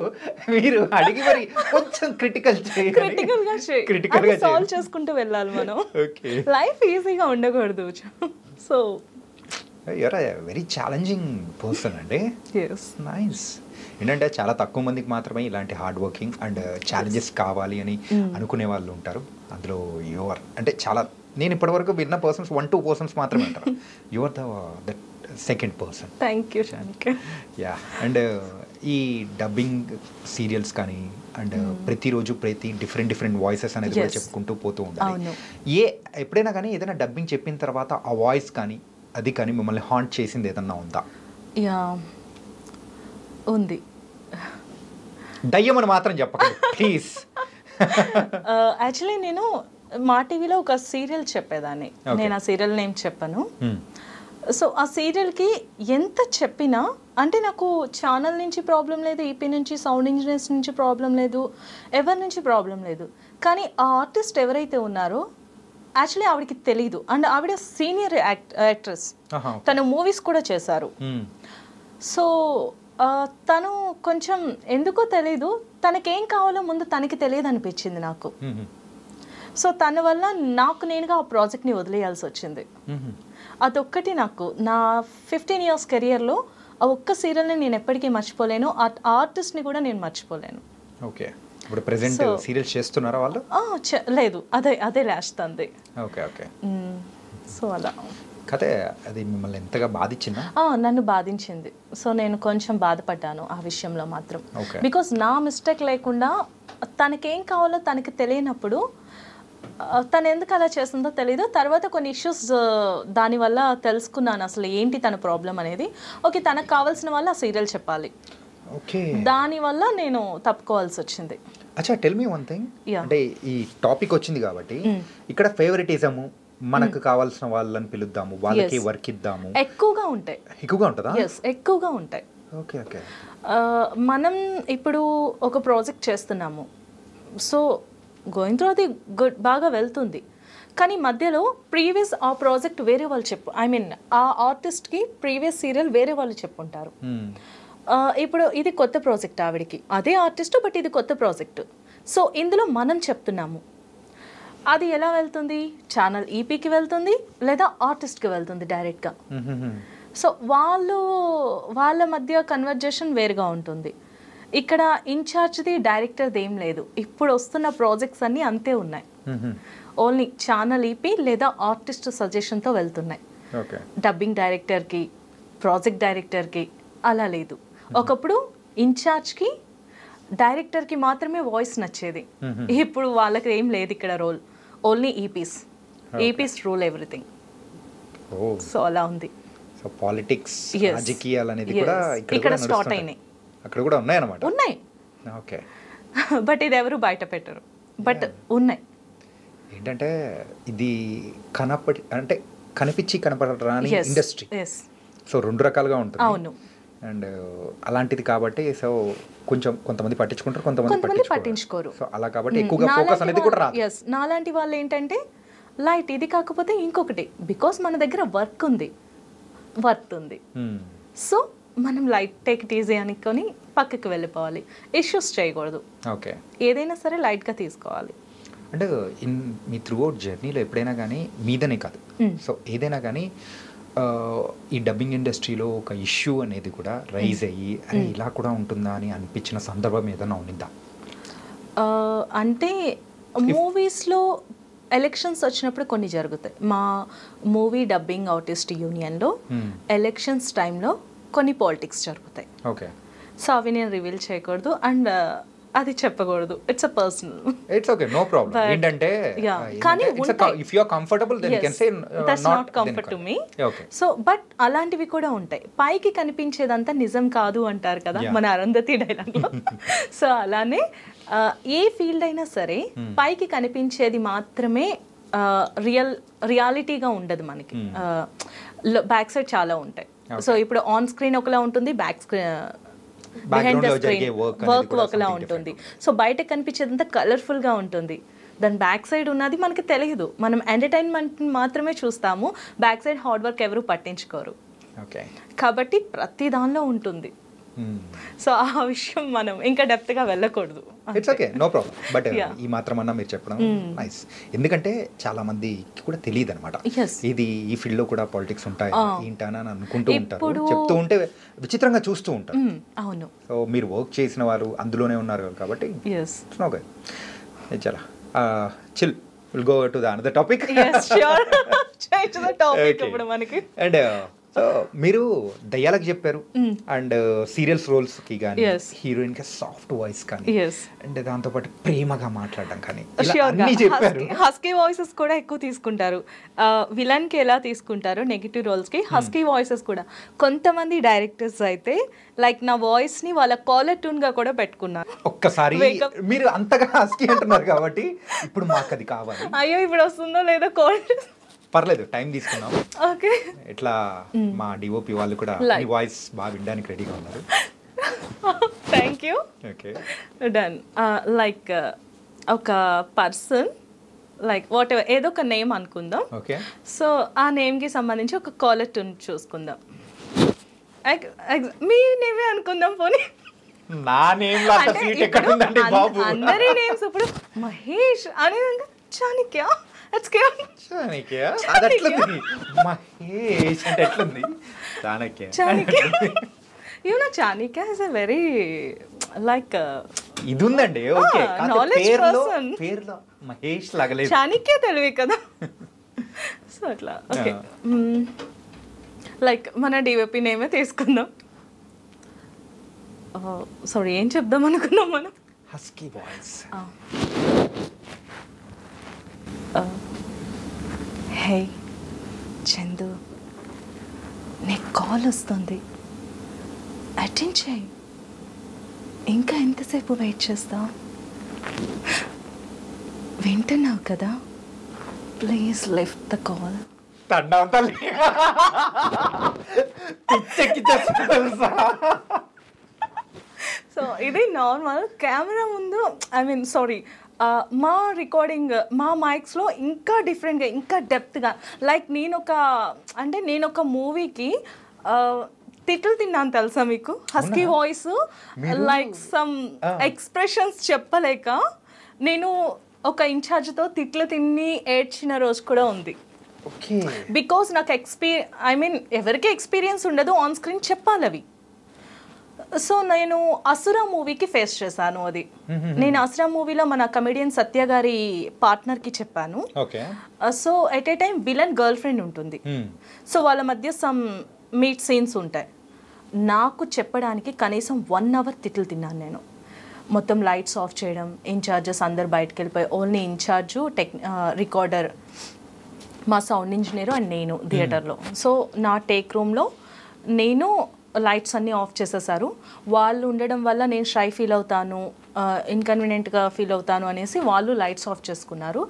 మీరు అడిగి మరి కొంచెం క్రిటికల్గా సాల్వ్ చేసుకుంటూ వెళ్ళాలి మనం. ఓకే. లైఫ్ ఈజీగా ఉండకూడదు. So you're a very challenging person అండి. నైస్. ఏంటంటే చాలా తక్కువ మందికి మాత్రమే ఇలాంటి హార్డ్ వర్కింగ్ అండ్ ఛాలెంజెస్ కావాలి అని అనుకునే వాళ్ళు ఉంటారు. అందులో యువర్ అంటే చాలా, నేను ఇప్పటివరకు విన్న పర్సన్స్ 1-2 పర్సన్స్ మాత్రమే ఉంటారు. Your that second person. Thank you Sanika. Yeah. And ఈ డబ్బింగ్ సీరియల్స్ కానీ అండ్ ప్రతిరోజు డిఫరెంట్ వాయిసెస్ అనేది కూడా చెప్పుకుంటూ పోతూ ఉండాలి. ఎప్పుడైనా కానీ ఏదైనా డబ్బింగ్ చెప్పిన తర్వాత ఆ వాయిస్ కానీ అది కానీ మిమ్మల్ని హాంట్ చేసింది ఏదన్నా ఉందా? యా, ఉంది. దయ్యం అని మాత్రం చెప్పకండి ప్లీజ్. యాక్చువల్లీ నేను మా టీవీలో ఒక సీరియల్ చెప్పేదాన్ని. నేను ఆ సీరియల్ నేమ్ చెప్పను. సో ఆ సీరియల్కి ఎంత చెప్పినా, అంటే నాకు ఛానల్ నుంచి ప్రాబ్లం లేదు, ఈపీ నుంచి, సౌండ్ ఇంజనీర్స్ నుంచి ప్రాబ్లం లేదు, ఎవరి నుంచి ప్రాబ్లం లేదు. కానీ ఆ ఆర్టిస్ట్ ఎవరైతే ఉన్నారో యాక్చువల్లీ ఆవిడకి తెలీదు. అండ్ ఆవిడ సీనియర్ యాక్ట్రెస్, తను మూవీస్ కూడా చేశారు. సో తను కొంచెం ఎందుకో తెలీదు, తనకేం కావాలో ముందు తనకి తెలియదు అనిపించింది నాకు. సో తన వల్ల నాకు నేనుగా ఆ ప్రాజెక్ట్ని వదిలేయాల్సి వచ్చింది. అదొక్కటి నాకు నా 15 years కెరియర్లో ఆ ఒక్క సీరియల్ని నేను ఎప్పటికీ మర్చిపోలేను. ఆ ఆర్టిస్ట్ని కూడా నేను మర్చిపోలేను. ఓకే. ఇప్పుడు ప్రెజెంట్ సీరియల్స్ చేస్తున్నారా వాళ్ళు? లేదు, అదే లాస్ట్ అంది. ఓకే. ఓకే. సో అలా కదే. అది మిమ్మల్ని ఎంతగా బాధించిందా? నన్ను బాధించింది. సో నేను కొంచెం బాధపడ్డాను ఆ విషయంలో మాత్రం. బికాస్ నా మిస్టేక్ లేకుండా తనకేం కావాలో తనకి తెలియనప్పుడు తను ఎందుకు అలా చేస్తుందో తెలీదు. తర్వాత కొన్ని ఇష్యూస్ దానివల్ల తెలుసుకున్నాను అసలు ఏంటి తన ప్రాబ్లం అనేది. ఓకే, తనకు కావాల్సిన వాళ్ళు ఆ సీరియల్ చెప్పాలి. ఓకే. దానివల్ల నేను తప్పుకోవాల్సి వచ్చింది. అచ్చా, టెల్ మీ వన్ థింగ్. అంటే ఈ టాపిక్ వచ్చింది కాబట్టి ఇక్కడ ఫేవరెటిజము, మనకు కావాల్సిన వాళ్ళని పిలుద్దాము, వాళ్ళకి వర్క్ ఇద్దాము, ఎక్కువగా ఉంటాయి. ఎక్కువగా ఉంటుందా? ఎక్కువగా ఉంటాయి. ఓకే. ఓకే. మనం ఇప్పుడు ఒక ప్రాజెక్ట్ చేస్తున్నాము. సో గోయింగ్ త్రూ అది బాగా వెళ్తుంది. కానీ మధ్యలో ప్రీవియస్ ఆ ప్రాజెక్ట్ వేరే వాళ్ళు ఆ ఆర్టిస్ట్కి ప్రీవియస్ సీరియల్ వేరే వాళ్ళు చెప్పుంటారు. ఇప్పుడు ఇది కొత్త ప్రాజెక్ట్ ఆవిడికి, అదే ఆర్టిస్ట్ బట్ ఇది కొత్త ప్రాజెక్టు. సో ఇందులో మనం చెప్తున్నాము, అది ఎలా వెళ్తుంది? ఛానల్ ఈపీకి వెళ్తుంది లేదా ఆర్టిస్ట్కి వెళ్తుంది డైరెక్ట్గా. సో వాళ్ళ మధ్య కన్వర్జేషన్ వేరుగా ఉంటుంది. ఇక్కడ ఇన్ఛార్జ్ది డైరెక్టర్ది ఏం లేదు. ఇప్పుడు వస్తున్న ప్రాజెక్ట్స్ అన్నీ అంతే ఉన్నాయి. ఓన్లీ ఛానల్ ఈపీ లేదా ఆర్టిస్ట్ సజెషన్తో వెళ్తున్నాయి. డబ్బింగ్ డైరెక్టర్కి, ప్రాజెక్ట్ డైరెక్టర్కి అలా లేదు. ఒకప్పుడు ఇన్ఛార్జ్కి, డైరెక్టర్కి మాత్రమే వాయిస్ నచ్చేది. ఇప్పుడు వాళ్ళకి ఏం లేదు ఇక్కడ role. Only EPs rule everything. So అలా ఉంది. సో పాలిటిక్స్, రాజకీయాలు అనేది కూడా ఇక్కడ స్టార్ట్ అయినాయి. అక్కడ కూడా ఉన్నాయి అన్నమాట. ఉన్నాయి. ఓకే. బట్ ఇది ఎవరు బయట పెట్టరు. బట్ ఉన్నాయి. ఏంటంటే ఇది అంటే కనిపించి కనపడరాని ఇండస్ట్రీ. సో రెండు రకాలుగా ఉంటుంది. అవును. అండ్ అలాంటిది కాబట్టి సో కొంచెం కొంతమంది పట్టించుకుంటారు, కొంతమంది పట్టించుకోరు. సో అలా కాబట్టి ఎక్కువగా ఫోకస్ అనేది కూడా రాదు. నాలాంటి వాళ్ళు ఏంటంటే లైట్ ఇది కాకపోతే ఇంకొకటి, బికాస్ మన దగ్గర వర్త్ ఉంది. సో మనం లైట్ టేక్ ఇట్ ఈజీ అనుకొని పక్కకి వెళ్ళిపోవాలి. ఇష్యూస్ చేయకూడదు. ఓకే. ఏదైనా సరే లైట్గా తీసుకోవాలి. అంటే మీ త్రూ అవుట్ జర్నీలో ఎప్పుడైనా కానీ మీదనే కాదు, సో ఏదైనా కానీ ఈ డబ్బింగ్ ఇండస్ట్రీలో ఒక ఇష్యూ అనేది కూడా రైజ్ అయ్యి అరే ఇలా కూడా ఉంటుందా అని అనిపించిన సందర్భం ఏదైనా ఉండిందా? అంటే మూవీస్లో ఎలక్షన్స్ వచ్చినప్పుడు కొన్ని జరుగుతాయి. మా మూవీ డబ్బింగ్ ఆర్టిస్ట్ యూనియన్లో ఎలక్షన్స్ టైంలో కొన్ని పాలిటిక్స్ జరుగుతాయి. ఓకే. సో అవి నేను రివీల్ చేయకూడదు అండ్ అది చెప్పకూడదు. It's a personal. It's okay, no problem. ఏంటంటే కానీ if you are comfortable then you can say that's not comfort to me. So but అలాంటివి కూడా ఉంటాయి. పైకి కనిపించేదంతా నిజం కాదు అంటారు కదా మన అరుంధతి డైలాగ్లో. సో అలానే ఏ ఫీల్డ్ అయినా సరే పైకి కనిపించేది మాత్రమే రియాలిటీగా ఉండదు మనకి. బ్యాక్ సైడ్ చాలా ఉంటాయి. సో ఇప్పుడు ఆన్ స్క్రీన్ ఒకలా ఉంటుంది, back screen behind the screen work ఒకలా ఉంటుంది. సో బయట కనిపించేదంతా కలర్ఫుల్గా ఉంటుంది. దాని బ్యాక్ సైడ్ ఉన్నది మనకి తెలియదు. మనం ఎంటర్టైన్మెంట్ మాత్రమే చూస్తాము. బ్యాక్ సైడ్ హార్డ్ వర్క్ ఎవరు పట్టించుకోరు. కాబట్టి ప్రతి దానిలో ఉంటుంది. సో ఆ విషయం మనం ఇంకా డెప్త్గా వెళ్ళకూడదు. It's okay, no problem. But ఈ మాత్రం అన్నా మీరు చెప్పడం నైస్. ఎందుకంటే చాలా మందికి కూడా తెలియదు అనమాట ఇది ఈ ఫీల్డ్ లో కూడా పాలిటిక్స్ ఉంటాయి ఏంటని అనుకుంటూ ఉంటారు, చెప్తూ ఉంటే విచిత్రంగా చూస్తూ ఉంటారు. అవును. సో మీరు వర్క్ చేసిన వారు అందులోనే ఉన్నారు కాబట్టి ఓకే. చాలా chill. Will go to the another topic. And so మీరు దయ్యాలకు చెప్పారు అండ్ సీరియల్స్ రోల్స్ కి కానీ హీరోయిన్ కి సాఫ్ట్ వాయిస్ కానీ అండ్ దాంతో పాటు ప్రేమగా మాట్లాడడం కానీ అన్ని చెప్పారు. హస్కీ వాయిసెస్ కూడా ఎక్కువ తీసుకుంటారు. విలన్ కి ఎలా తీసుకుంటారు నెగటివ్ రోల్స్ కి, హస్కీ వాయిసెస్ కూడా. కొంతమంది డైరెక్టర్స్ అయితే లైక్ నా వాయిస్ ని వాళ్ళ కాలర్ ట్యూన్ గా కూడా పెట్టుకున్నారు. ఒక్కసారి మీరు అంతగా హస్కీ అంటున్నారు కాబట్టి ఇప్పుడు మాకు అది కావాలి. అయ్యో ఇప్పుడు వస్తుందో లేదో కాల్. పర్లేదు, టైం తీసుకున్నాం. ఓకే. ఇట్లా మా డిఓపి వాళ్ళు కూడా ఈ వాయిస్ బాగా వినడానికి రెడీగా ఉన్నారు. Thank you. Okay, done. Like ఒక పర్సన్ లైక్ వాట్ ఎవర్ ఏదో ఒక నేమ్ అనుకుందాం. ఓకే. సో ఆ నేమ్కి సంబంధించి ఒక కాలర్ ట్యూన్ చూసుకుందాం. మీ నేమే అనుకుందాం. పోనీ నా నేమ్ లాగా సీట్ ఎక్కడ ఉందండి బాబు? అందరి నేమ్స్ ఇప్పుడు మహేష్ అని చాణక్య. చాణక్య అది ఎట్లుంది? మహేష్ అంటే ఎట్లుంది? Chanakya. You know Chanika is a very like ఇది ఉందండి. ఓకే, పేరులో మహేష్ లాగలేదు. చాణక్య తెలివి కదా. సో అట్లా ఓకే. లైక్ మన డిఓపి నేమే తీసుకుందాం. సారీ ఏం చెప్దాం అనుకున్నాం మనం? Husky voice. హే చందు, నీకు కాల్ వస్తుంది, అటెండ్ చేయి. ఇంకా ఎంతసేపు వెయిట్ చేస్తావు? వింటున్నావు కదా, please lift the call. So ఇది నార్మల్ కెమెరా ముందు, ఐ మీన్ సారీ మా రికార్డింగ్ మా మైక్స్లో ఇంకా డిఫరెంట్గా ఇంకా డెప్త్గా లైక్ నేను ఒక మూవీకి తిట్లు తిన్నాను తెలుసా మీకు? Husky voice like some expressions చెప్పలేక నేను ఒక ఇన్ఛార్జ్తో తిట్లు తిని ఏడ్చిన రోజు కూడా ఉంది. బికాజ్ నాకు ఎవరికి ఎక్స్పీరియన్స్ ఉండదు, ఆన్ స్క్రీన్ చెప్పాలి అవి. సో నేను అసురా మూవీకి ఫేస్ చేశాను అది. నేను అసురా మూవీలో మన కమెడియన్ సత్య గారి పార్ట్నర్కి చెప్పాను. So at a time villain girl friend ఉంటుంది. సో వాళ్ళ మధ్య సమ్ మీట్ సీన్స్ ఉంటాయి. నాకు చెప్పడానికి కనీసం 1 hour తిట్లు తిన్నాను నేను. మొత్తం లైట్స్ ఆఫ్ చేయడం, ఇన్ఛార్జెస్ అందరు బయటకు వెళ్ళిపోయి ఓన్లీ ఇన్ఛార్జు రికార్డర్, మా సౌండ్ ఇంజనీరు అండ్ నేను థియేటర్లో. సో నా టేక్ రూమ్లో నేను లైట్స్ అన్నీ ఆఫ్ చేసేసారు. వాళ్ళు ఉండడం వల్ల నేను షై ఫీల్ అవుతాను, ఇన్కన్వీనియంట్గా ఫీల్ అవుతాను అనేసి వాళ్ళు లైట్స్ ఆఫ్ చేసుకున్నారు.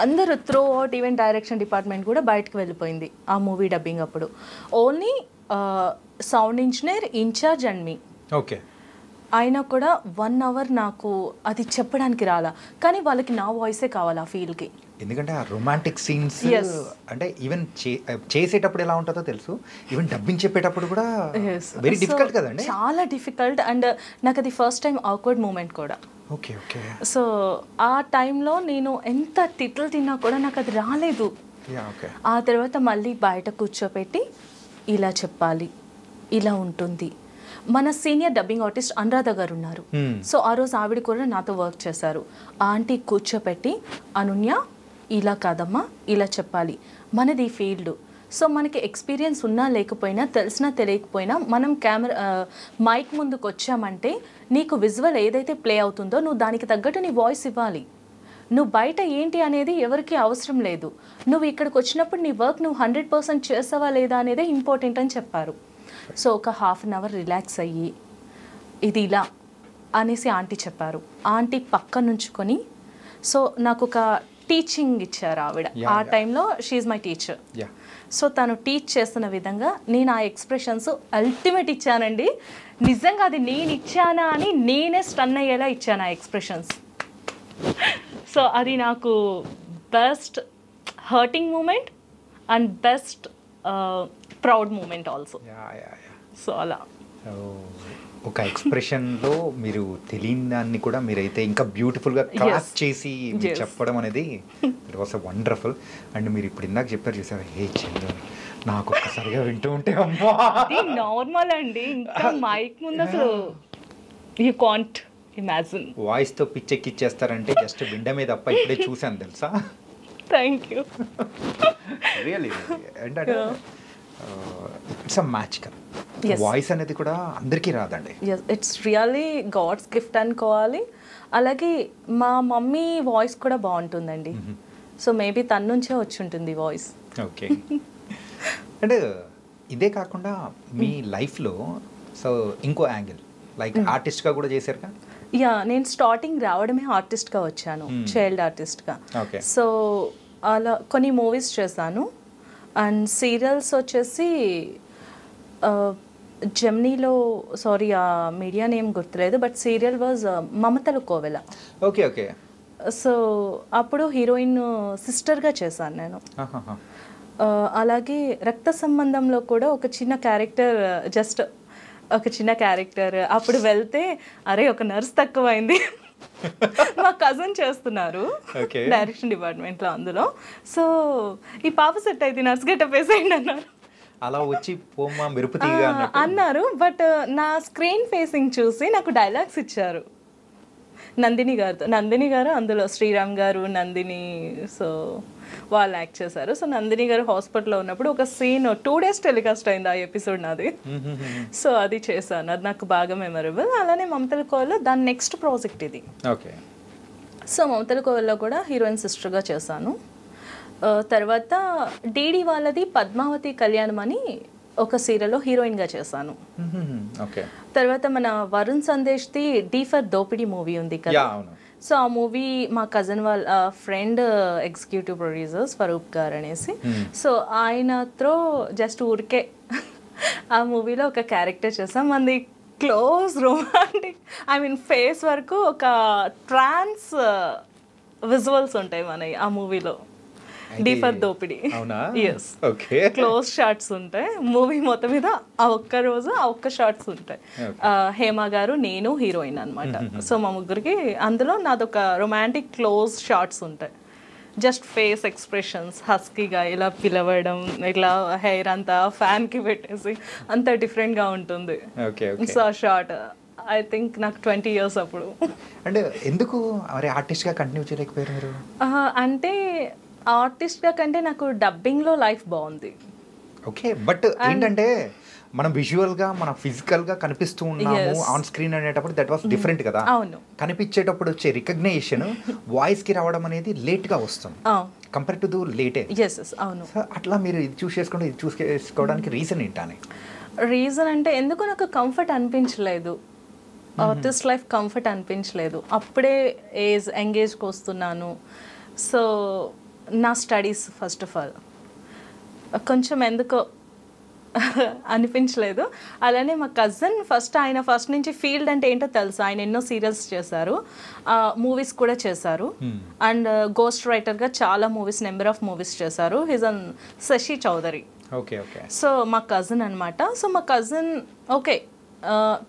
అందరూ throughout even direction department కూడా బయటకు వెళ్ళిపోయింది ఆ మూవీ డబ్బింగ్ అప్పుడు. Only sound engineer, incharge and me. Okay. అయినా కూడా 1 hour నాకు అది చెప్పడానికి రాలా, కానీ వాళ్ళకి నా వాయిసే కావాలి ఆ ఫీల్కి. ఎందుకంటే ఆ రొమాంటిక్ సీన్స్ అంటే ఈవెన్ చేసేటప్పుడు ఎలా ఉంటుందో తెలుసు, ఈవెన్ డబ్బింగ్ చెప్పేటప్పుడు కూడా వెరీ డిఫికల్ట్ కదండి. చాలా డిఫికల్ట్. అండ్ నాకు అది ఫస్ట్ టైం ఆక్వర్డ్ మూమెంట్ కూడా. Okay okay. సో ఆ టైంలో నేను ఎంత తిట్లు తిన్నా కూడా నాకు అది రాలేదు. ఆ తర్వాత మళ్ళీ బయట కూర్చోపెట్టి ఇలా చెప్పాలి, ఇలా ఉంటుంది. మన సీనియర్ డబ్బింగ్ ఆర్టిస్ట్ అనురాధ గారు ఉన్నారు. సో ఆ రోజు ఆవిడ కూడా నాతో వర్క్ చేశారు. ఆ ఆంటీ కూర్చోపెట్టి, అనున్య ఇలా కాదమ్మా, ఇలా చెప్పాలి, మనది ఈ ఫీల్డ్. సో మనకి ఎక్స్పీరియన్స్ ఉన్నా లేకపోయినా, తెలిసినా తెలియకపోయినా, మనం మైక్ ముందుకు వచ్చామంటే నీకు విజువల్ ఏదైతే ప్లే అవుతుందో నువ్వు దానికి తగ్గట్టు నీ వాయిస్ ఇవ్వాలి. నువ్వు బయట ఏంటి అనేది ఎవరికి అవసరం లేదు. నువ్వు ఇక్కడికి వచ్చినప్పుడు నీ వర్క్ నువ్వు 100% చేసావా లేదా అనేదే ఇంపార్టెంట్ అని చెప్పారు. సో ఒక 1/2 hour రిలాక్స్ అయ్యి ఇది ఇలా అనేసి ఆంటీ చెప్పారు. ఆంటీ పక్క నుంచుకొని, సో నాకు ఒక టీచింగ్ ఇచ్చారు ఆవిడ. ఆ టైంలో షీఈ్ మై టీచర్. సో తను టీచ్ చేస్తున్న విధంగా నేను ఆ ఎక్స్ప్రెషన్స్ అల్టిమేట్ ఇచ్చానండి. నిజంగా అది నేను ఇచ్చానా అని నేనే స్టన్ అయ్యేలా ఇచ్చాను ఆ ఎక్స్ప్రెషన్స్. సో అది నాకు best hurting moment and best proud moment also. So అలా ఒక ఎక్స్ప్రెషన్లో మీరు తెలియని దాన్ని కూడా మీరైతే ఇంకా బ్యూటిఫుల్గా క్రాఫ్ట్ చేసి చెప్పడం అనేది it was a wonderful. And మీరు ఇప్పుడు ఇందాక చెప్పారు చూసారు, హే చంద్ర నాకు ఒక్కసారిగా వింటూ ఉంటే అమ్మా నార్మల్ అండి, ఇంకా మైక్ ముందు అసలు యూ కాంట్ ఇమాజిన్. వాయిస్తో పిచ్చెక్కిచ్చేస్తారంటే జస్ట్ విండమే తప్ప ఇప్పుడే చూసాను తెలుసా. Thank you. రియల్లీ. అంటే ఇట్స్ అ మ్యాజికల్ వాయిస్ అనేది కూడా అందరికీ రాదండి. ఇట్స్ రియల్లీ గాడ్స్ గిఫ్ట్ అనుకోవాలి. అలాగే మా మమ్మీ వాయిస్ కూడా బాగుంటుందండి. సో మేబీ తన నుంచే వచ్చి ఉంటుంది వాయిస్. ఓకే. అంటే ఇదే కాకుండా మీ లైఫ్లో సో ఇంకో యాంగిల్ లైక్ ఆర్టిస్ట్గా కూడా చేశారుగా? యా, నేను స్టార్టింగ్ రావడమే ఆర్టిస్ట్గా వచ్చాను, చైల్డ్ ఆర్టిస్ట్గా. సో అలా కొన్ని మూవీస్ చేశాను. అండ్ సీరియల్స్ వచ్చేసి జెమ్నీలో, సారీ ఆ మీడియా నేమ్ గుర్తులేదు, but serial was Mamathalu Kovela. Okay okay. So అప్పుడు హీరోయిన్ సిస్టర్గా చేశాను నేను. అలాగే రక్త సంబంధంలో కూడా ఒక చిన్న క్యారెక్టర్, జస్ట్ ఒక చిన్న క్యారెక్టర్. అప్పుడు వెళ్తే అరే ఒక నర్స్ తక్కువైంది, మా కజిన్ చేస్తున్నారు డైరెక్షన్ డిపార్ట్మెంట్లో అందులో. సో ఈ పాప సెట్ అయితే నర్స్ గెటప్ వేసేయండి అన్నారు. అలా వచ్చి పోమా మెరుపు తీగ అన్నారు. బట్ నా స్క్రీన్ ఫేసింగ్ చూసి నాకు డైలాగ్స్ ఇచ్చారు నందిని గారితో. నందిని గారు అందులో శ్రీరామ్ గారు, నందిని, సో వాళ్ళు యాక్ట్ చేశారు. సో నందిని గారు హాస్పిటల్లో ఉన్నప్పుడు ఒక సీన్ 2 days టెలికాస్ట్ అయింది ఆ ఎపిసోడ్ నాది. సో అది చేశాను, అది నాకు బాగా మెమరబుల్. అలానే మమతల కోవెల్లో దాని నెక్స్ట్ ప్రాజెక్ట్ ఇది. ఓకే. సో మమతల కోవెల్లో కూడా హీరోయిన్ సిస్టర్గా చేశాను. తర్వాత డీడీ వాళ్ళది పద్మావతి కళ్యాణం అని ఒక సీరియల్లో హీరోయిన్గా చేశాను. తర్వాత మన వరుణ్ సందేశ్ది డీ ఫర్ దోపిడీ మూవీ ఉంది కదా. సో ఆ మూవీ మా కజిన్ వాళ్ళ ఫ్రెండ్ ఎగ్జిక్యూటివ్ ప్రొడ్యూసర్స్ ఫరూక్ గారు అనేసి, సో ఆయనతో జస్ట్ ఊరికే ఆ మూవీలో ఒక క్యారెక్టర్ చేసాం. మనది close romantic, I mean face వరకు ఒక ట్రాన్స్ విజువల్స్ ఉంటాయి మన ఆ మూవీలో. డీ ఫర్ దోపిడీ. ఎస్, క్లోజ్ షాట్స్ ఉంటాయి మూవీ మొత్తం మీద. ఆ ఒక్క రోజు ఆ ఒక్క షాట్స్ ఉంటాయి. హేమ గారు, నేను, హీరోయిన్ అనమాట. సో మా ముగ్గురికి అందులో నాదొక రొమాంటిక్ క్లోజ్ షాట్స్ ఉంటాయి. జస్ట్ ఫేస్ ఎక్స్ప్రెషన్స్ హస్కీగా ఇలా పిలవడం, ఇట్లా హెయిర్ అంతా ఫ్యాన్కి పెట్టేసి అంత డిఫరెంట్గా ఉంటుంది. సో షార్ట్ ఐ థింక్ నాకు 20 years అప్పుడు. అంటే ఎందుకు మరి ఆర్టిస్ట్గా కంటిన్యూ చేయలేకపోయారు మీరు? అంటే ఆర్టిస్ట్గా కంటే నాకు డబ్బింగ్లో లైఫ్ బాగుంది. ఓకే, బట్ ఏంటంటే మనం విజువల్గా మనం ఫిజికల్గా కనిపిస్తూ ఉన్నాము ఆన్ స్క్రీన్ అనేటప్పుడు దట్ వాస్ డిఫరెంట్ కదా. అవును, కనిపించేటప్పుడు వచ్చే రికగ్నిషన్ వాయిస్కి రావడం అనేది లేట్గా వస్తుంది కంపేర్ టు ది లేటే. అవును. అట్లా మీరు ఇది చూస్ చేసుకుంటే ఇది చూస్ చేసుకోవడానికి రీజన్ ఏంటని? రీజన్ అంటే ఎందుకు నాకు కంఫర్ట్ అనిపించలేదు, ఆర్టిస్ట్ లైఫ్ కంఫర్ట్ అనిపించలేదు. అప్పుడే ఎంగేజ్కి వస్తున్నాను. సో నా స్టడీస్ ఫస్ట్ ఆఫ్ ఆల్ కొంచెం ఎందుకో అనిపించలేదు. అలానే మా కజిన్ ఆయన ఫస్ట్ నుంచి ఫీల్డ్ అంటే ఏంటో తెలుసు. ఆయన ఎన్నో సీరియల్స్ చేశారు, మూవీస్ కూడా చేశారు, అండ్ గోస్ట్ రైటర్గా చాలా మూవీస్, నెంబర్ ఆఫ్ మూవీస్ చేశారు. హిజ్ అన్ శశి చౌదరి. సో మా కజిన్ అనమాట. సో మా కజిన్ ఓకే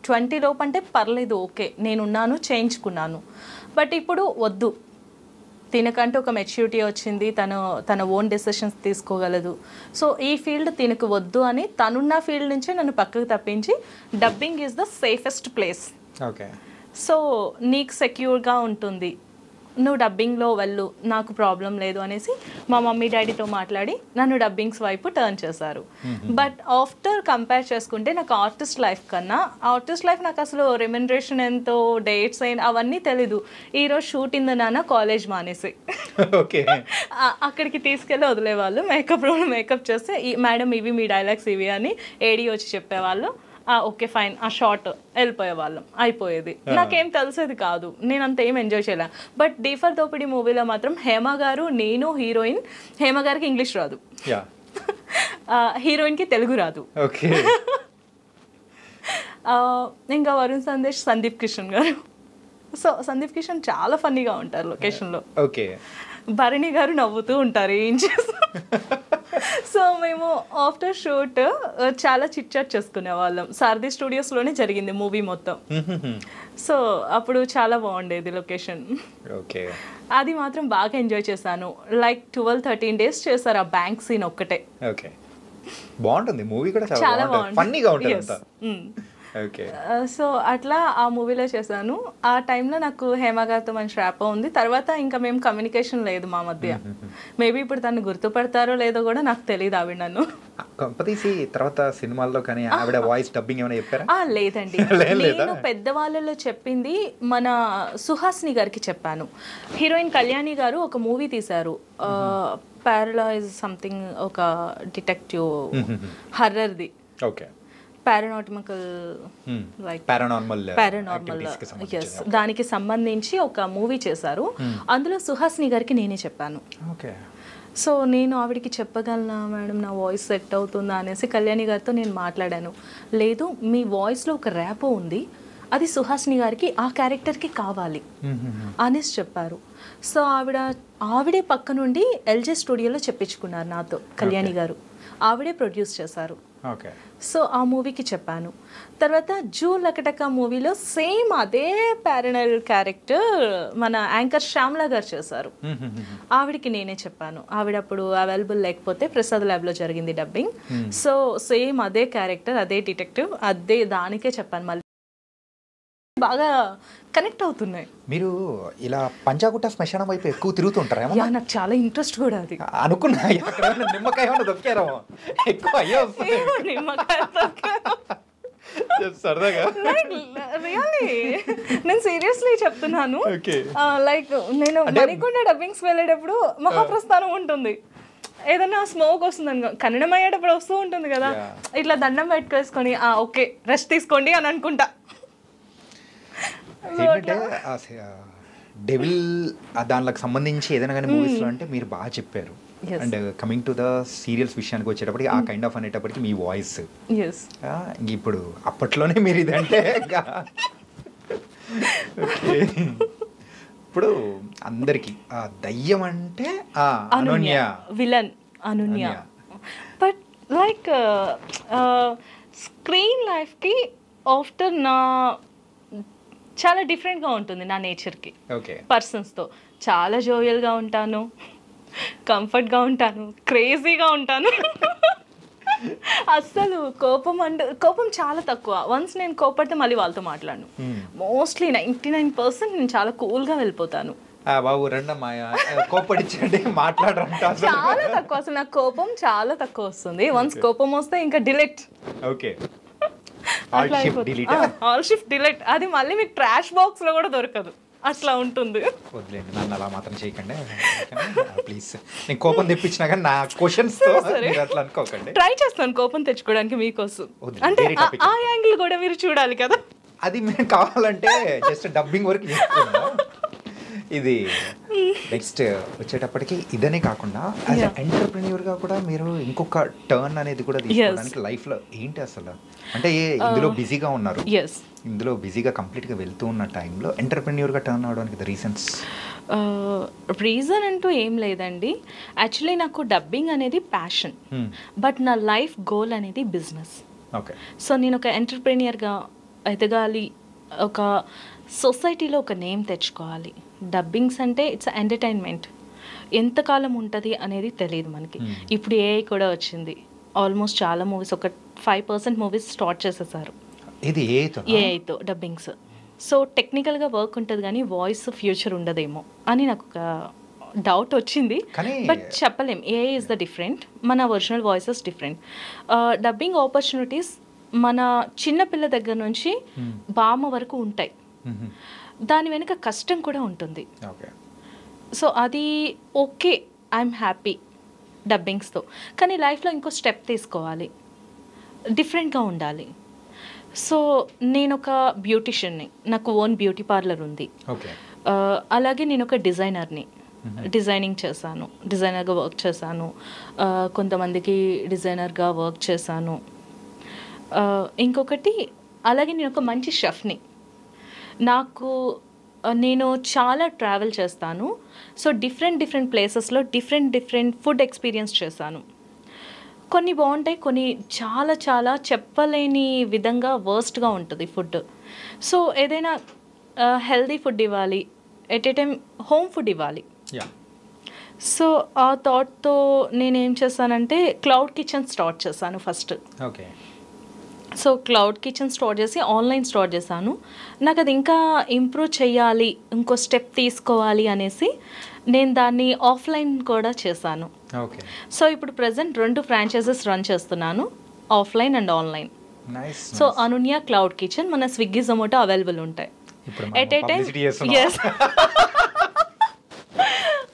20 లోపు అంటే పర్లేదు, ఓకే నేనున్నాను, చేయించుకున్నాను. బట్ ఇప్పుడు వద్దు, తినకంటే ఒక మెచ్యూరిటీ వచ్చింది, తన ఓన్ డెసిషన్స్ తీసుకోగలదు. సో ఈ ఫీల్డ్ తినకు వద్దు అని తనున్న ఫీల్డ్ నుంచే నన్ను పక్కకు తప్పించి dubbing is the safest place. Okay, so నీకు సెక్యూర్గా ఉంటుంది, నువ్వు డబ్బింగ్లో వెళ్ళు, నాకు ప్రాబ్లం లేదు అనేసి మా మమ్మీ డాడీతో మాట్లాడి నన్ను డబ్బింగ్స్ వైపు టర్న్ చేశారు. బట్ ఆఫ్టర్ కంపేర్ చేసుకుంటే నాకు ఆర్టిస్ట్ లైఫ్ కన్నా, ఆర్టిస్ట్ లైఫ్ నాకు అసలు రెమ్యునరేషన్ ఎంతో, డేట్స్ అయిన అవన్నీ తెలీదు. ఈరోజు షూట్ ఇంద నాన్న కాలేజ్ మానేసి అక్కడికి తీసుకెళ్ళి వదిలేవాళ్ళు. మేకప్ రూమ్ మేకప్ చేస్తే మేడం ఇవి మీ డైలాగ్స్ ఇవి అని ఏడీ వచ్చి చెప్పేవాళ్ళు. ఓకే ఫైన్, ఆ షార్ట్ వెళ్ళిపోయే వాళ్ళం, అయిపోయేది. నాకేం తెలిసేది కాదు, నేను అంత ఏం ఎంజాయ్ చేయలే. బట్ డీఫర్ దోపిడి మూవీలో మాత్రం హేమ గారు, నేను హీరోయిన్. హేమ గారికి ఇంగ్లీష్ రాదు, హీరోయిన్కి తెలుగు రాదు. ఇంకా వరుణ్ సందేశ్, సందీప్ కిషన్ గారు. సో సందీప్ కిషన్ చాలా ఫన్నీగా ఉంటారు లొకేషన్లో. భరణి గారు నవ్వుతూ ఉంటారు ఏం చేస్తారు. సో మేము ఆఫ్టర్ షూట్ చాలా చిట్ చాట్ చేసుకునే వాళ్ళం. సారథి స్టూడియోస్లోనే జరిగింది మూవీ మొత్తం. సో అప్పుడు చాలా బాగుండేది లొకేషన్. అది మాత్రం బాగా ఎంజాయ్ చేశాను. లైక్ 12-13 days చేశారు ఆ బ్యాంక్ సీన్ ఒక్కటే. బాగుంటుంది మూవీ కూడా, చాలా బాగుంటుంది. సో అట్లా ఆ మూవీలో చేశాను. ఆ టైంలో నాకు హేమ గారితో మంచి ర్యాప్ ఉంది. తర్వాత ఇంకా మేము కమ్యూనికేషన్ లేదు మా మధ్య. మేబీ ఇప్పుడు తను గుర్తుపడతారో లేదో కూడా నాకు తెలియదు ఆవిడ నన్ను. తర్వాత సినిమాల్లో కానీ ఆవిడ వాయిస్ డబ్బింగ్ ఏమైనా చెప్పారా? లేదండి, నేను పెద్దవాళ్ళలో చెప్పింది మన సుహాసిని గారికి చెప్పాను. హీరోయిన్ కళ్యాణి గారు ఒక మూవీ తీశారు, ప్యారలైజ్ సంథింగ్, ఒక డిటెక్టివ్ హర్రర్ది. పారానార్మల్ దానికి సంబంధించి ఒక మూవీ చేశారు. అందులో సుహాసిని గారికి నేనే చెప్పాను. సో నేను ఆవిడకి చెప్పగలనా మేడం, నా వాయిస్ సెట్ అవుతుందా అనేసి కళ్యాణి గారితో నేను మాట్లాడాను. లేదు, మీ వాయిస్లో ఒక ర్యాపో ఉంది, అది సుహాసిని గారికి ఆ క్యారెక్టర్కి కావాలి అనేసి చెప్పారు. సో ఆవిడే పక్క నుండి ఎల్జే స్టూడియోలో చెప్పించుకున్నారు నాతో కళ్యాణి గారు. ఆవిడే ప్రొడ్యూస్ చేశారు. సో ఆ మూవీకి చెప్పాను. తర్వాత జూ లకటక మూవీలో సేమ్ అదే ప్యారనల్ క్యారెక్టర్ మన యాంకర్ శ్యామ్లా గారు చేశారు. ఆవిడకి నేనే చెప్పాను. ఆవిడ అప్పుడు అవైలబుల్ లేకపోతే ప్రసాద్ ల్యాబ్లో జరిగింది డబ్బింగ్. సో సేమ్ అదే క్యారెక్టర్, అదే డిటెక్టివ్, అదే దానికే చెప్పాను. మళ్ళీ బాగా కనెక్ట్ అవుతున్నాయి. మీరు ఇలా పంజాగుట్ట శ్మశానం వైపు ఎక్కువ తిరుగుతుంటారా? నాకు చాలా ఇంట్రెస్ట్ కూడా అది. అనుకున్నా నిమ్మకాయ దొక్కారో ఎక్కువ అయ్యా నిమ్మకాయ సరదాగా. నేను సీరియస్లీ చెప్తున్నాను. లైక్ నేను మణికొండ డబ్బింగ్స్ వెళ్ళేటప్పుడు మహాప్రస్థానం ఉంటుంది, ఏదన్నా స్మోక్ వస్తుంది అనుకో, కన్నడం అయ్యేటప్పుడు వస్తూ ఉంటుంది కదా, ఇట్లా దండం పెట్టుకేసుకొని ఓకే రెస్ట్ తీసుకోండి అని అనుకుంటా. ఏంటంటే డెవిల్ దానికి సంబంధించి ఏదైనా కానీ మూవీస్లో అంటే మీరు బాగా చెప్పారు. And coming to the serials విషయానికి వచ్చేటప్పటికి ఆ కైండ్ ఆఫ్ అనేటప్పటికి మీ వాయిస్ ఇప్పుడు అప్పట్లోనే మీరు ఇదంటే ఇప్పుడు అందరికి దయ్యం అంటే Ananya, villain Ananya. But like screen లైఫ్కి ఆఫ్టర్ నా చాలా డిఫరెంట్గా ఉంటుంది నా నేచర్కి. పర్సన్స్తో చాలా జోవియల్గా ఉంటాను, కంఫర్ట్గా ఉంటాను, క్రేజీగా ఉంటాను. అస్సలు కోపం చాలా తక్కువ. వన్స్ నేను కోపడితే మళ్ళీ వాళ్ళతో మాట్లాడను. మోస్ట్లీ 99% నేను చాలా కూల్గా వెళ్ళిపోతాను. బాబు రండమ్మా కోపడించండి మాట్లాడరంట. చాలా తక్కువ, అసలు నాకు కోపం చాలా తక్కువ వస్తుంది. వన్స్ కోపం వస్తే ఇంకా delete. Okay, all shift delete. అది మళ్ళీ మీకు ట్రాష్ బాక్స్ లో కూడా దొరకదు, అట్లా ఉంటుంది. వదిలేండి, నన్ను అలా మాత్రం చేయకండి ప్లీజ్. నేను కోపం తెప్పించినా కానీ నా క్వశ్చన్స్ అట్లా అనుకోకండి. ట్రై చేస్తాను కోపం తెచ్చుకోవడానికి మీకోసం. అంటే ఆ యాంగిల్ కూడా మీరు చూడాలి కదా. అది మేము కావాలంటే జస్ట్ డబ్బింగ్ వరకు చేసుకుందాం. ఇది నెక్స్ట్ వచ్చేటప్పటికి ఇదనే కాకుండా యాజ్ ఎంటర్‌ప్రెన్యూర్‌గా కూడా మీరు ఇంకొక టర్న్ అనేది కూడా తీసుకోవడానికి లైఫ్లో ఏంటి అసలు? అంటే ఇందులో బిజీగా ఉన్నారు, ఇందులో బిజీగా కంప్లీట్గా వెళ్తూ ఉన్న టైంలో ఎంటర్‌ప్రెన్యూర్‌గా టర్న్ అవడానికి ద రీజన్స్? రీజన్ అంటూ ఏం లేదండి. యాక్చువల్లీ నాకు డబ్బింగ్ అనేది ప్యాషన్, బట్ నా లైఫ్ గోల్ అనేది బిజినెస్. ఓకే. సో నేను ఒక ఎంటర్‌ప్రెన్యూర్‌గా ఎదగాలి, ఒక సొసైటీలో ఒక నేమ్ తెచ్చుకోవాలి. డబ్బింగ్స్ అంటే ఇట్స్ ఎంటర్టైన్మెంట్, ఎంతకాలం ఉంటుంది అనేది తెలియదు మనకి. ఇప్పుడు ఏఐ కూడా వచ్చింది. ఆల్మోస్ట్ చాలా మూవీస్, ఒక 5% మూవీస్ స్టార్ట్ చేసేసారు ఇది ఏఐతో డబ్బింగ్స్. సో టెక్నికల్గా వర్క్ ఉంటుంది కానీ వాయిస్ ఫ్యూచర్ ఉండదేమో అని నాకు ఒక డౌట్ వచ్చింది. బట్ చెప్పలేం, ఏఐ ఇస్ ద డిఫరెంట్, మన original voices different. Dubbing opportunities మన చిన్నపిల్ల దగ్గర నుంచి బామ్మ వరకు ఉంటాయి. దాని వెనుక కష్టం కూడా ఉంటుంది. సో అది ఓకే, ఐఎమ్ హ్యాపీ డబ్బింగ్స్తో. కానీ లైఫ్లో ఇంకో స్టెప్ తీసుకోవాలి, డిఫరెంట్గా ఉండాలి. సో నేను ఒక బ్యూటిషియన్ని, నాకు ఓన్ బ్యూటీ పార్లర్ ఉంది. అలాగే నేను ఒక డిజైనర్ని, డిజైనింగ్ చేశాను, డిజైనర్గా వర్క్ చేశాను, కొంతమందికి డిజైనర్గా వర్క్ చేశాను. ఇంకొకటి అలాగే నేను ఒక మంచి షెఫ్ని. నేను చాలా ట్రావెల్ చేస్తాను. సో డిఫరెంట్ ప్లేసెస్లో డిఫరెంట్ ఫుడ్ ఎక్స్పీరియన్స్ చేశాను. కొన్ని బాగుంటాయి, కొన్ని చాలా చెప్పలేని విధంగా వర్స్ట్గా ఉంటుంది ఫుడ్. సో ఏదైనా హెల్దీ ఫుడ్ ఇవ్వాలి, at a time home food ఇవ్వాలి. సో ఆ థాట్తో నేనేం చేశానంటే క్లౌడ్ కిచెన్ స్టార్ట్ చేశాను first. Okay. So cloud kitchen start చేసి ఆన్లైన్ స్టార్ట్ చేశాను. నాకు అది ఇంకా ఇంప్రూవ్ చేయాలి, ఇంకో స్టెప్ తీసుకోవాలి అనేసి నేను దాన్ని ఆఫ్లైన్ కూడా చేశాను. సో ఇప్పుడు ప్రెసెంట్ 2 ఫ్రాంచైజెస్ రన్ చేస్తున్నాను, offline and online. So Anunya cloud kitchen మన స్విగ్గీ జొమాటో అవైలబుల్ ఉంటాయి ఎట్ ఏ టైం.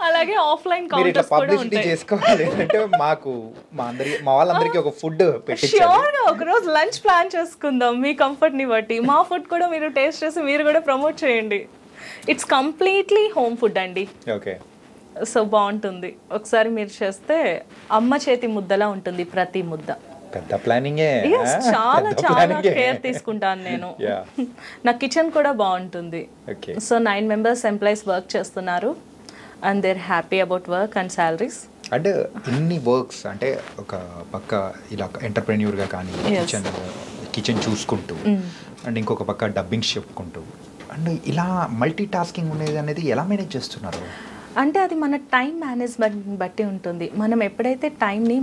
అలాగే ఆఫ్లైన్ కౌంటర్స్ కూడా ఉంటాయి. చేసుకోవాలి అంటే మాకు మా వాళ్ళందరికీ ఒక ఫుడ్ పెట్టించండి. ష్యూర్గా ఒక రోజు లంచ్ ప్లాన్ చేసుకుందాం మీ కంఫర్ట్ని బట్టి. మా ఫుడ్ కూడా మీరు టేస్ట్ చేసి మీరు కూడా ప్రమోట్ చేయండి. ఇట్స్ కంప్లీట్లీ హోమ్ ఫుడ్ అండి. ఓకే. సో బాగుంటుంది, ఒకసారి మీరు చేస్తే అమ్మ చేతి ముద్దలా ఉంటుంది ప్రతి ముద్ద. పెద్ద ప్లానింగే. చాలా కేర్ తీసుకుంటాను నేను. నా కిచెన్ కూడా బాగుంటుంది. సో 9 members ఎంప్లాయీస్ వర్క్ చేస్తున్నారు and they're happy about work and salaries. అంటే ఇన్ని వర్క్స్ అంటే ఒక పక్క ఇలా ఎంటర్‌ప్రెన్యూర్‌గా కానీ కిచెన్ చూసుకుంటూ అండ్ ఇంకొక పక్క డబ్బింగ్స్ చెప్పుకుంటూ అండ్ ఇలా మల్టీ టాస్కింగ్ ఉండేది అనేది ఎలా మేనేజ్ చేస్తున్నారు? అంటే అది మన టైం మేనేజ్మెంట్ బట్టి ఉంటుంది. మనం ఎప్పుడైతే టైంని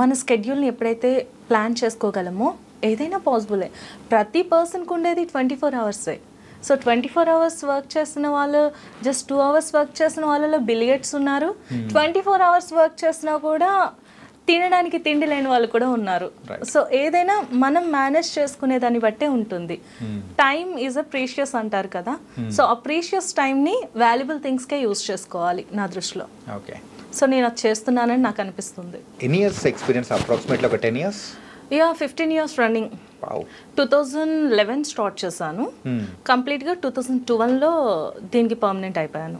మన స్కెడ్యూల్ని ఎప్పుడైతే ప్లాన్ చేసుకోగలమో ఏదైనా పాసిబులే. ప్రతి పర్సన్కి ఉండేది 24 hours. సో 24 hours వర్క్ చేస్తున్న వాళ్ళు, జస్ట్ 2 hours వర్క్ చేసిన వాళ్ళలో బిలియట్స్ ఉన్నారు. 24 hours వర్క్ చేసినా కూడా తినడానికి తిండి లేని వాళ్ళు కూడా ఉన్నారు. సో ఏదైనా మనం మేనేజ్ చేసుకునే దాన్ని బట్టే ఉంటుంది. టైమ్ ఈజ్ అ ప్రీషియస్ అంటారు కదా. సో ఆ ప్రీషియస్ టైంని వాల్యుబుల్ థింగ్స్కే యూజ్ చేసుకోవాలి నా దృష్టిలో. ఓకే. సో నేను అది చేస్తున్నానని నాకు అనిపిస్తుంది. ఎన్ని ఇయర్స్ ఎక్స్పీరియన్స్? అప్రాక్సిమేట్లీ ఒక 10 years? 15 years running. 2011 స్టార్ట్ చేశాను, కంప్లీట్గా 2012లో దీనికి పర్మనెంట్ అయిపోయాను.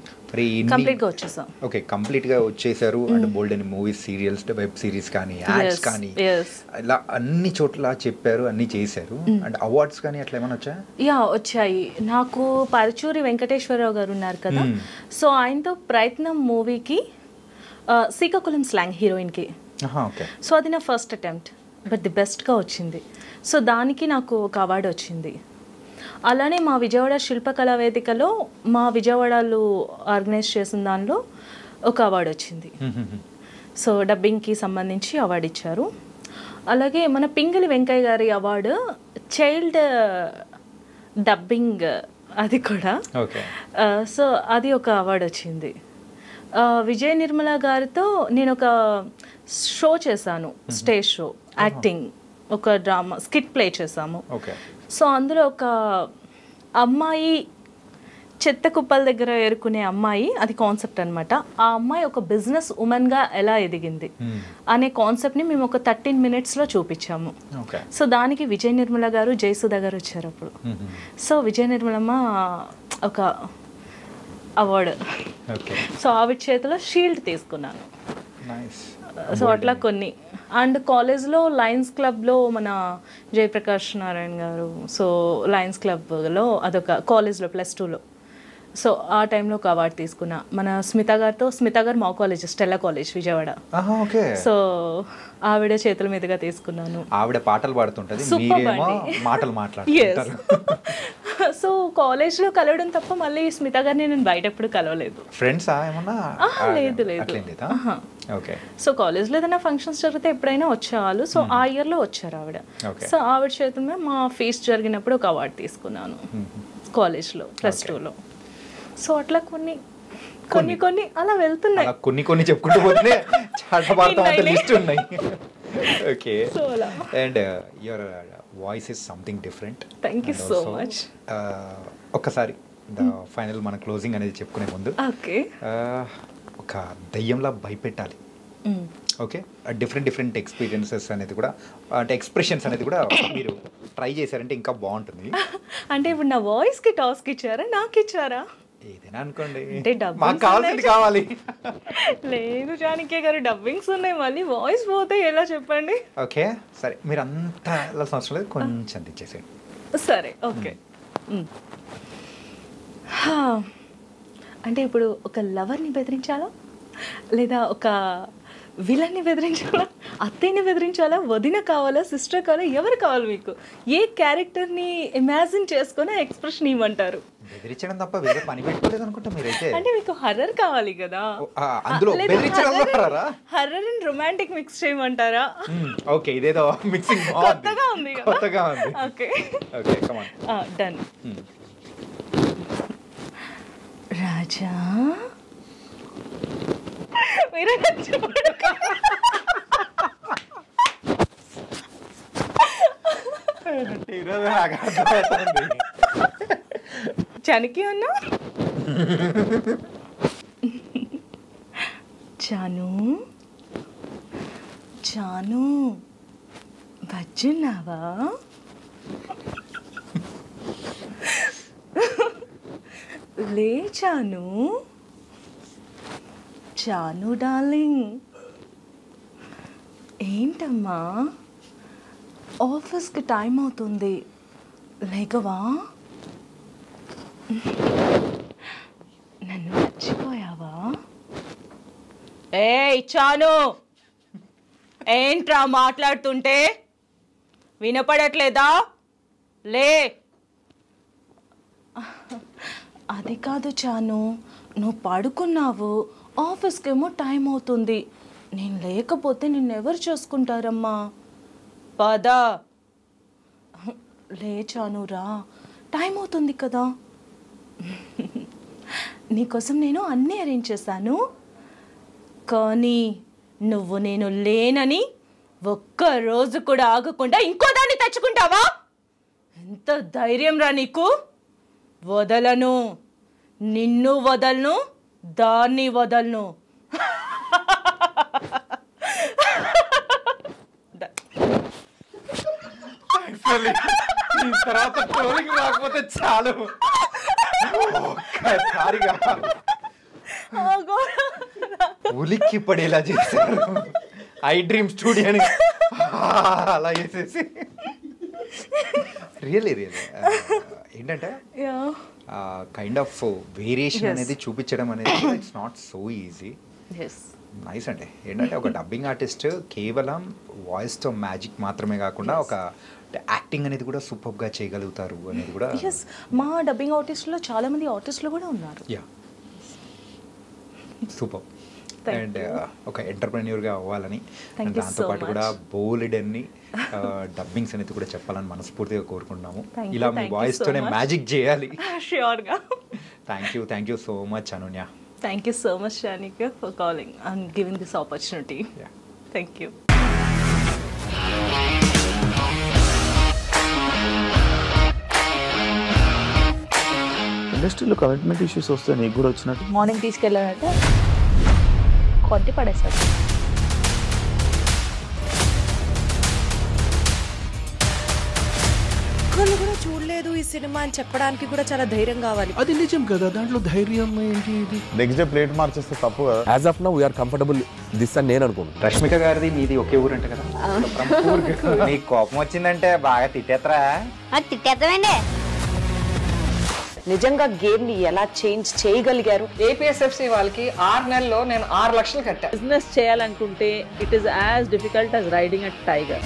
కంప్లీట్గా వచ్చేసాను. ఓకే, కంప్లీట్గా వచ్చేసారు. అంటే బోల్డ్ అని మూవీస్, సీరియల్స్, వెబ్ సిరీస్ కానీ యాడ్స్ కానీ ఇలా అన్ని చోట్ల చెప్పారు, అన్ని చేశారు. అండ్ అవార్డ్స్ కానీ అట్లా ఏమైనా వచ్చాయా? వచ్చాయి. నాకు పరుచూరి వెంకటేశ్వరరావు గారు ఉన్నారు కదా, సో ఆయనతో ప్రయత్నం మూవీకి శ్రీకాకుళం స్లాంగ్ హీరోయిన్కి. సో అది నా ఫస్ట్ అటెంప్ట్, బట్ ది బెస్ట్గా వచ్చింది. సో దానికి నాకు ఒక అవార్డు వచ్చింది. అలానే మా విజయవాడ శిల్పకళా వేదికలో మా విజయవాడలో ఆర్గనైజ్ చేసిన దానిలో ఒక అవార్డు వచ్చింది. సో డబ్బింగ్కి సంబంధించి అవార్డు ఇచ్చారు. అలాగే మన పింగళి వెంకయ్య గారి అవార్డు చైల్డ్ డబ్బింగ్ అది కూడా. సో అది ఒక అవార్డు వచ్చింది. విజయ నిర్మల గారితో నేను ఒక షో చేశాను, స్టేజ్ షో, యాక్టింగ్, ఒక డ్రామా స్కిట్ ప్లే చేసాము. సో అందులో ఒక అమ్మాయి చెత్త కుప్పల దగ్గర ఏరుకునే అమ్మాయి, అది కాన్సెప్ట్ అనమాట. ఆ అమ్మాయి ఒక బిజినెస్ ఉమెన్గా ఎలా ఎదిగింది అనే కాన్సెప్ట్ని మేము ఒక 13 minutesలో చూపించాము. సో దానికి విజయ నిర్మల గారు, జయసుధ గారు వచ్చారు అప్పుడు. సో విజయ నిర్మలమ్మ ఒక అవార్డు, సో ఆవిడ చేతిలో షీల్డ్ తీసుకున్నాను. సో అట్లా కొన్ని. అండ్ కాలేజ్లో లయన్స్ క్లబ్లో మన జయప్రకాష్ నారాయణ గారు, సో లయన్స్ క్లబ్లో అదొక కాలేజ్లో +2లో, సో ఆ టైంలో ఒక అవార్డు తీసుకున్నా. మన స్మిత గారు మా college Stella college Vijayawada. So ఆవిడ చేతుల మీదుగా తీసుకున్నాను. ఆవిడ పాటలు పాడుతుంటది, మీరేమో మాటలు మాట్లాడుతుంటారు. సో కాలేజ్లో కలవడం తప్ప మళ్ళీ స్మిత గారిని నేను బయట ఎప్పుడు కలవలేదు. ఫ్రెండ్సా ఏమన్నా? లేదు. సో కాలేజ్లో ఏదైనా ఫంక్షన్స్ జరిగితే ఎప్పుడైనా వచ్చేవాళ్ళు. సో ఆ ఇయర్లో వచ్చారు ఆవిడ. సో ఆవిడ చేతుల మీద మా ఫీస్ట్ జరిగినప్పుడు ఒక అవార్డు తీసుకున్నాను కాలేజ్లో +2లో. సో అట్లా కొన్ని అలా వెళ్తున్నాయి. కొన్ని చెప్పుకుంటూ పోతే చాలా లిస్ట్ ఉన్నాయి. Okay. And your voice is something different. Thank you so much. ఒక్కసారి ఫైనల్ మన క్లోజింగ్ అనేది చెప్పుకునే ముందు ఒక దయ్యంలా భయపెట్టాలి. ఓకే, డిఫరెంట్ ఎక్స్పీరియన్సెస్ అనేది కూడా, అంటే ఎక్స్ప్రెషన్స్ అనేది కూడా మీరు ట్రై చేశారంటే ఇంకా బాగుంటుంది. అంటే ఇప్పుడు నా వాయిస్కి టాస్క్ ఇచ్చారా, నాకు ఇచ్చారా? ఏదైనా అనుకోండి, మాకు కావాల్సింది కావాలి. లేదు జానకి గారు, డబ్బింగ్స్ ఉన్నాయి, మళ్ళీ వాయిస్ పోతే ఎలా చెప్పండి? ఓకే సరే, మీరు అంతా అవసరం లేదు, కొంచెం తెచ్చేసేయండి. సరే ఓకే. అంటే ఇప్పుడు ఒక లవర్ని బెదిరించాలా, లేదా ఒక విలన్ని బెదిరించాలా, అత్తయ్యని బెదిరించాలా, వదిన కావాలా, సిస్టర్ కావాలా, ఎవరు కావాలి మీకు? ఏ క్యారెక్టర్ని ఇమాజిన్ చేసుకొని ఆ ఎక్స్ప్రెషన్ ఇవ్వమంటారు? బెదిరించడం తప్ప వేరే పని పెట్టుకోలేదు అనుకుంటా మీరైతే. అంటే మీకు హర్రర్ కావాలి కదా, అందులో హర్రర్ అండ్ రొమాంటిక్ మిక్స్ చేయమంటారా? ఓకే, ఇదేదో మిక్సింగ్ కొత్తగా ఉంది. Okay okay, come on, done. Raja మీరు జానకి అన్నా, జాను బజ్జున్నావా? లే జాను డార్లింగ్. ఏంటమ్మా, ఆఫీస్కి టైం అవుతుంది, లేకవా? నన్ను మర్చిపోయావా? చాను, ఏంట్రా మాట్లాడుతుంటే వినపడట్లేదా? లే. అది కాదు చాను, నువ్వు పడుకున్నావు, ఆఫీస్కేమో టైం అవుతుంది, నేను లేకపోతే నిన్నెవరు చూసుకుంటారమ్మా? పదా. లేచాను, రా, టైం అవుతుంది కదా. నీకోసం నేను అన్నీ అరేంజ్ చేశాను, కానీ నువ్వు నేను లేనని ఒక్కరోజు కూడా ఆగకుండా ఇంకో దాన్ని తెచ్చుకుంటావా? ఎంత ధైర్యం రా నీకు? వదలను, నిన్ను వదలను, దాన్ని వదలను. తర్వాత ట్రోలింగ్ రాకపోతే చాలు, ఒక్కసారిగా ఉలిక్కి పడేలా చేశారు. ఐ డ్రీమ్ స్టూడియోని అలా చేసేసి రియల్లీ ఏంటంటే కైండ్ ఆఫ్ వేరియేషన్ అనేది చూపించడం అనేది it's not so easy. Nice అండి. ఏంటంటే ఒక డబ్బింగ్ ఆర్టిస్ట్ కేవలం వాయిస్తో మ్యాజిక్ మాత్రమే కాకుండా ఒక యాక్టింగ్ అనేది కూడా సూపర్గా చేయగలుగుతారు అనేది కూడా. మా డబ్బింగ్ ఆర్టిస్ట్లో చాలా మంది ఆర్టిస్టులు కూడా ఉన్నారు. Yeah, super. అండ్ ఒక ఎంటర్ప్రెన్యూర్గా అవ్వాలని Thank అండ్ you so దాంతోపాటు much. కూడా బోల్డ్ అన్ని డబ్బింగ్స్ అనేది కూడా చెప్పాలని మనస్ఫూర్తిగా కోరుకుంటున్నాము. Thank you, ఇలా మీ thank you వాయిస్తోనే so much. మ్యాజిక్ చేయాలి. ష్యూర్గా. Thank you so much Anunya. Thank you so much, Shanika, for calling and giving this opportunity. Yeah. Thank you. ఇండస్ట్రీలో కమిట్మెంట్ ఇష్యూస్ వస్తే నీకు కూడా వచ్చినట్టు మార్నింగ్ తీసుకెళ్ళాడంటే కొట్టి పడేస్తాడు. ఒక్కళ్ళు కూడా చూడలేదు ఈ సినిమా అని చెప్పడానికి కూడా చాలా ధైర్యం కావాలి. అది నిజం కదా, దాంట్లో ధైర్యం ఏంటి? ఇది నెక్స్ట్ డే ప్లేట్ మార్చేస్తే తప్పు కదా. As of now we're comfortable this అని నేను అనుకుంటున్నాను. రష్మిక గారిది మీది ఒకే ఊరు అంట కదా? నీకు కోపం వచ్చిందంటే బాగా తిట్టేత్తరా? తిట్టేద్దామండి. నిజంగా గేమ్ ని ఎలా చేంజ్ చేయగలిగారు? ఏపీఎస్ఎఫ్సి వాళ్ళకి 6 నెలల్లో నేను 6 లక్షలు కట్టా. బిజినెస్ చేయాలనుకుంటే it is as difficult as riding a tiger.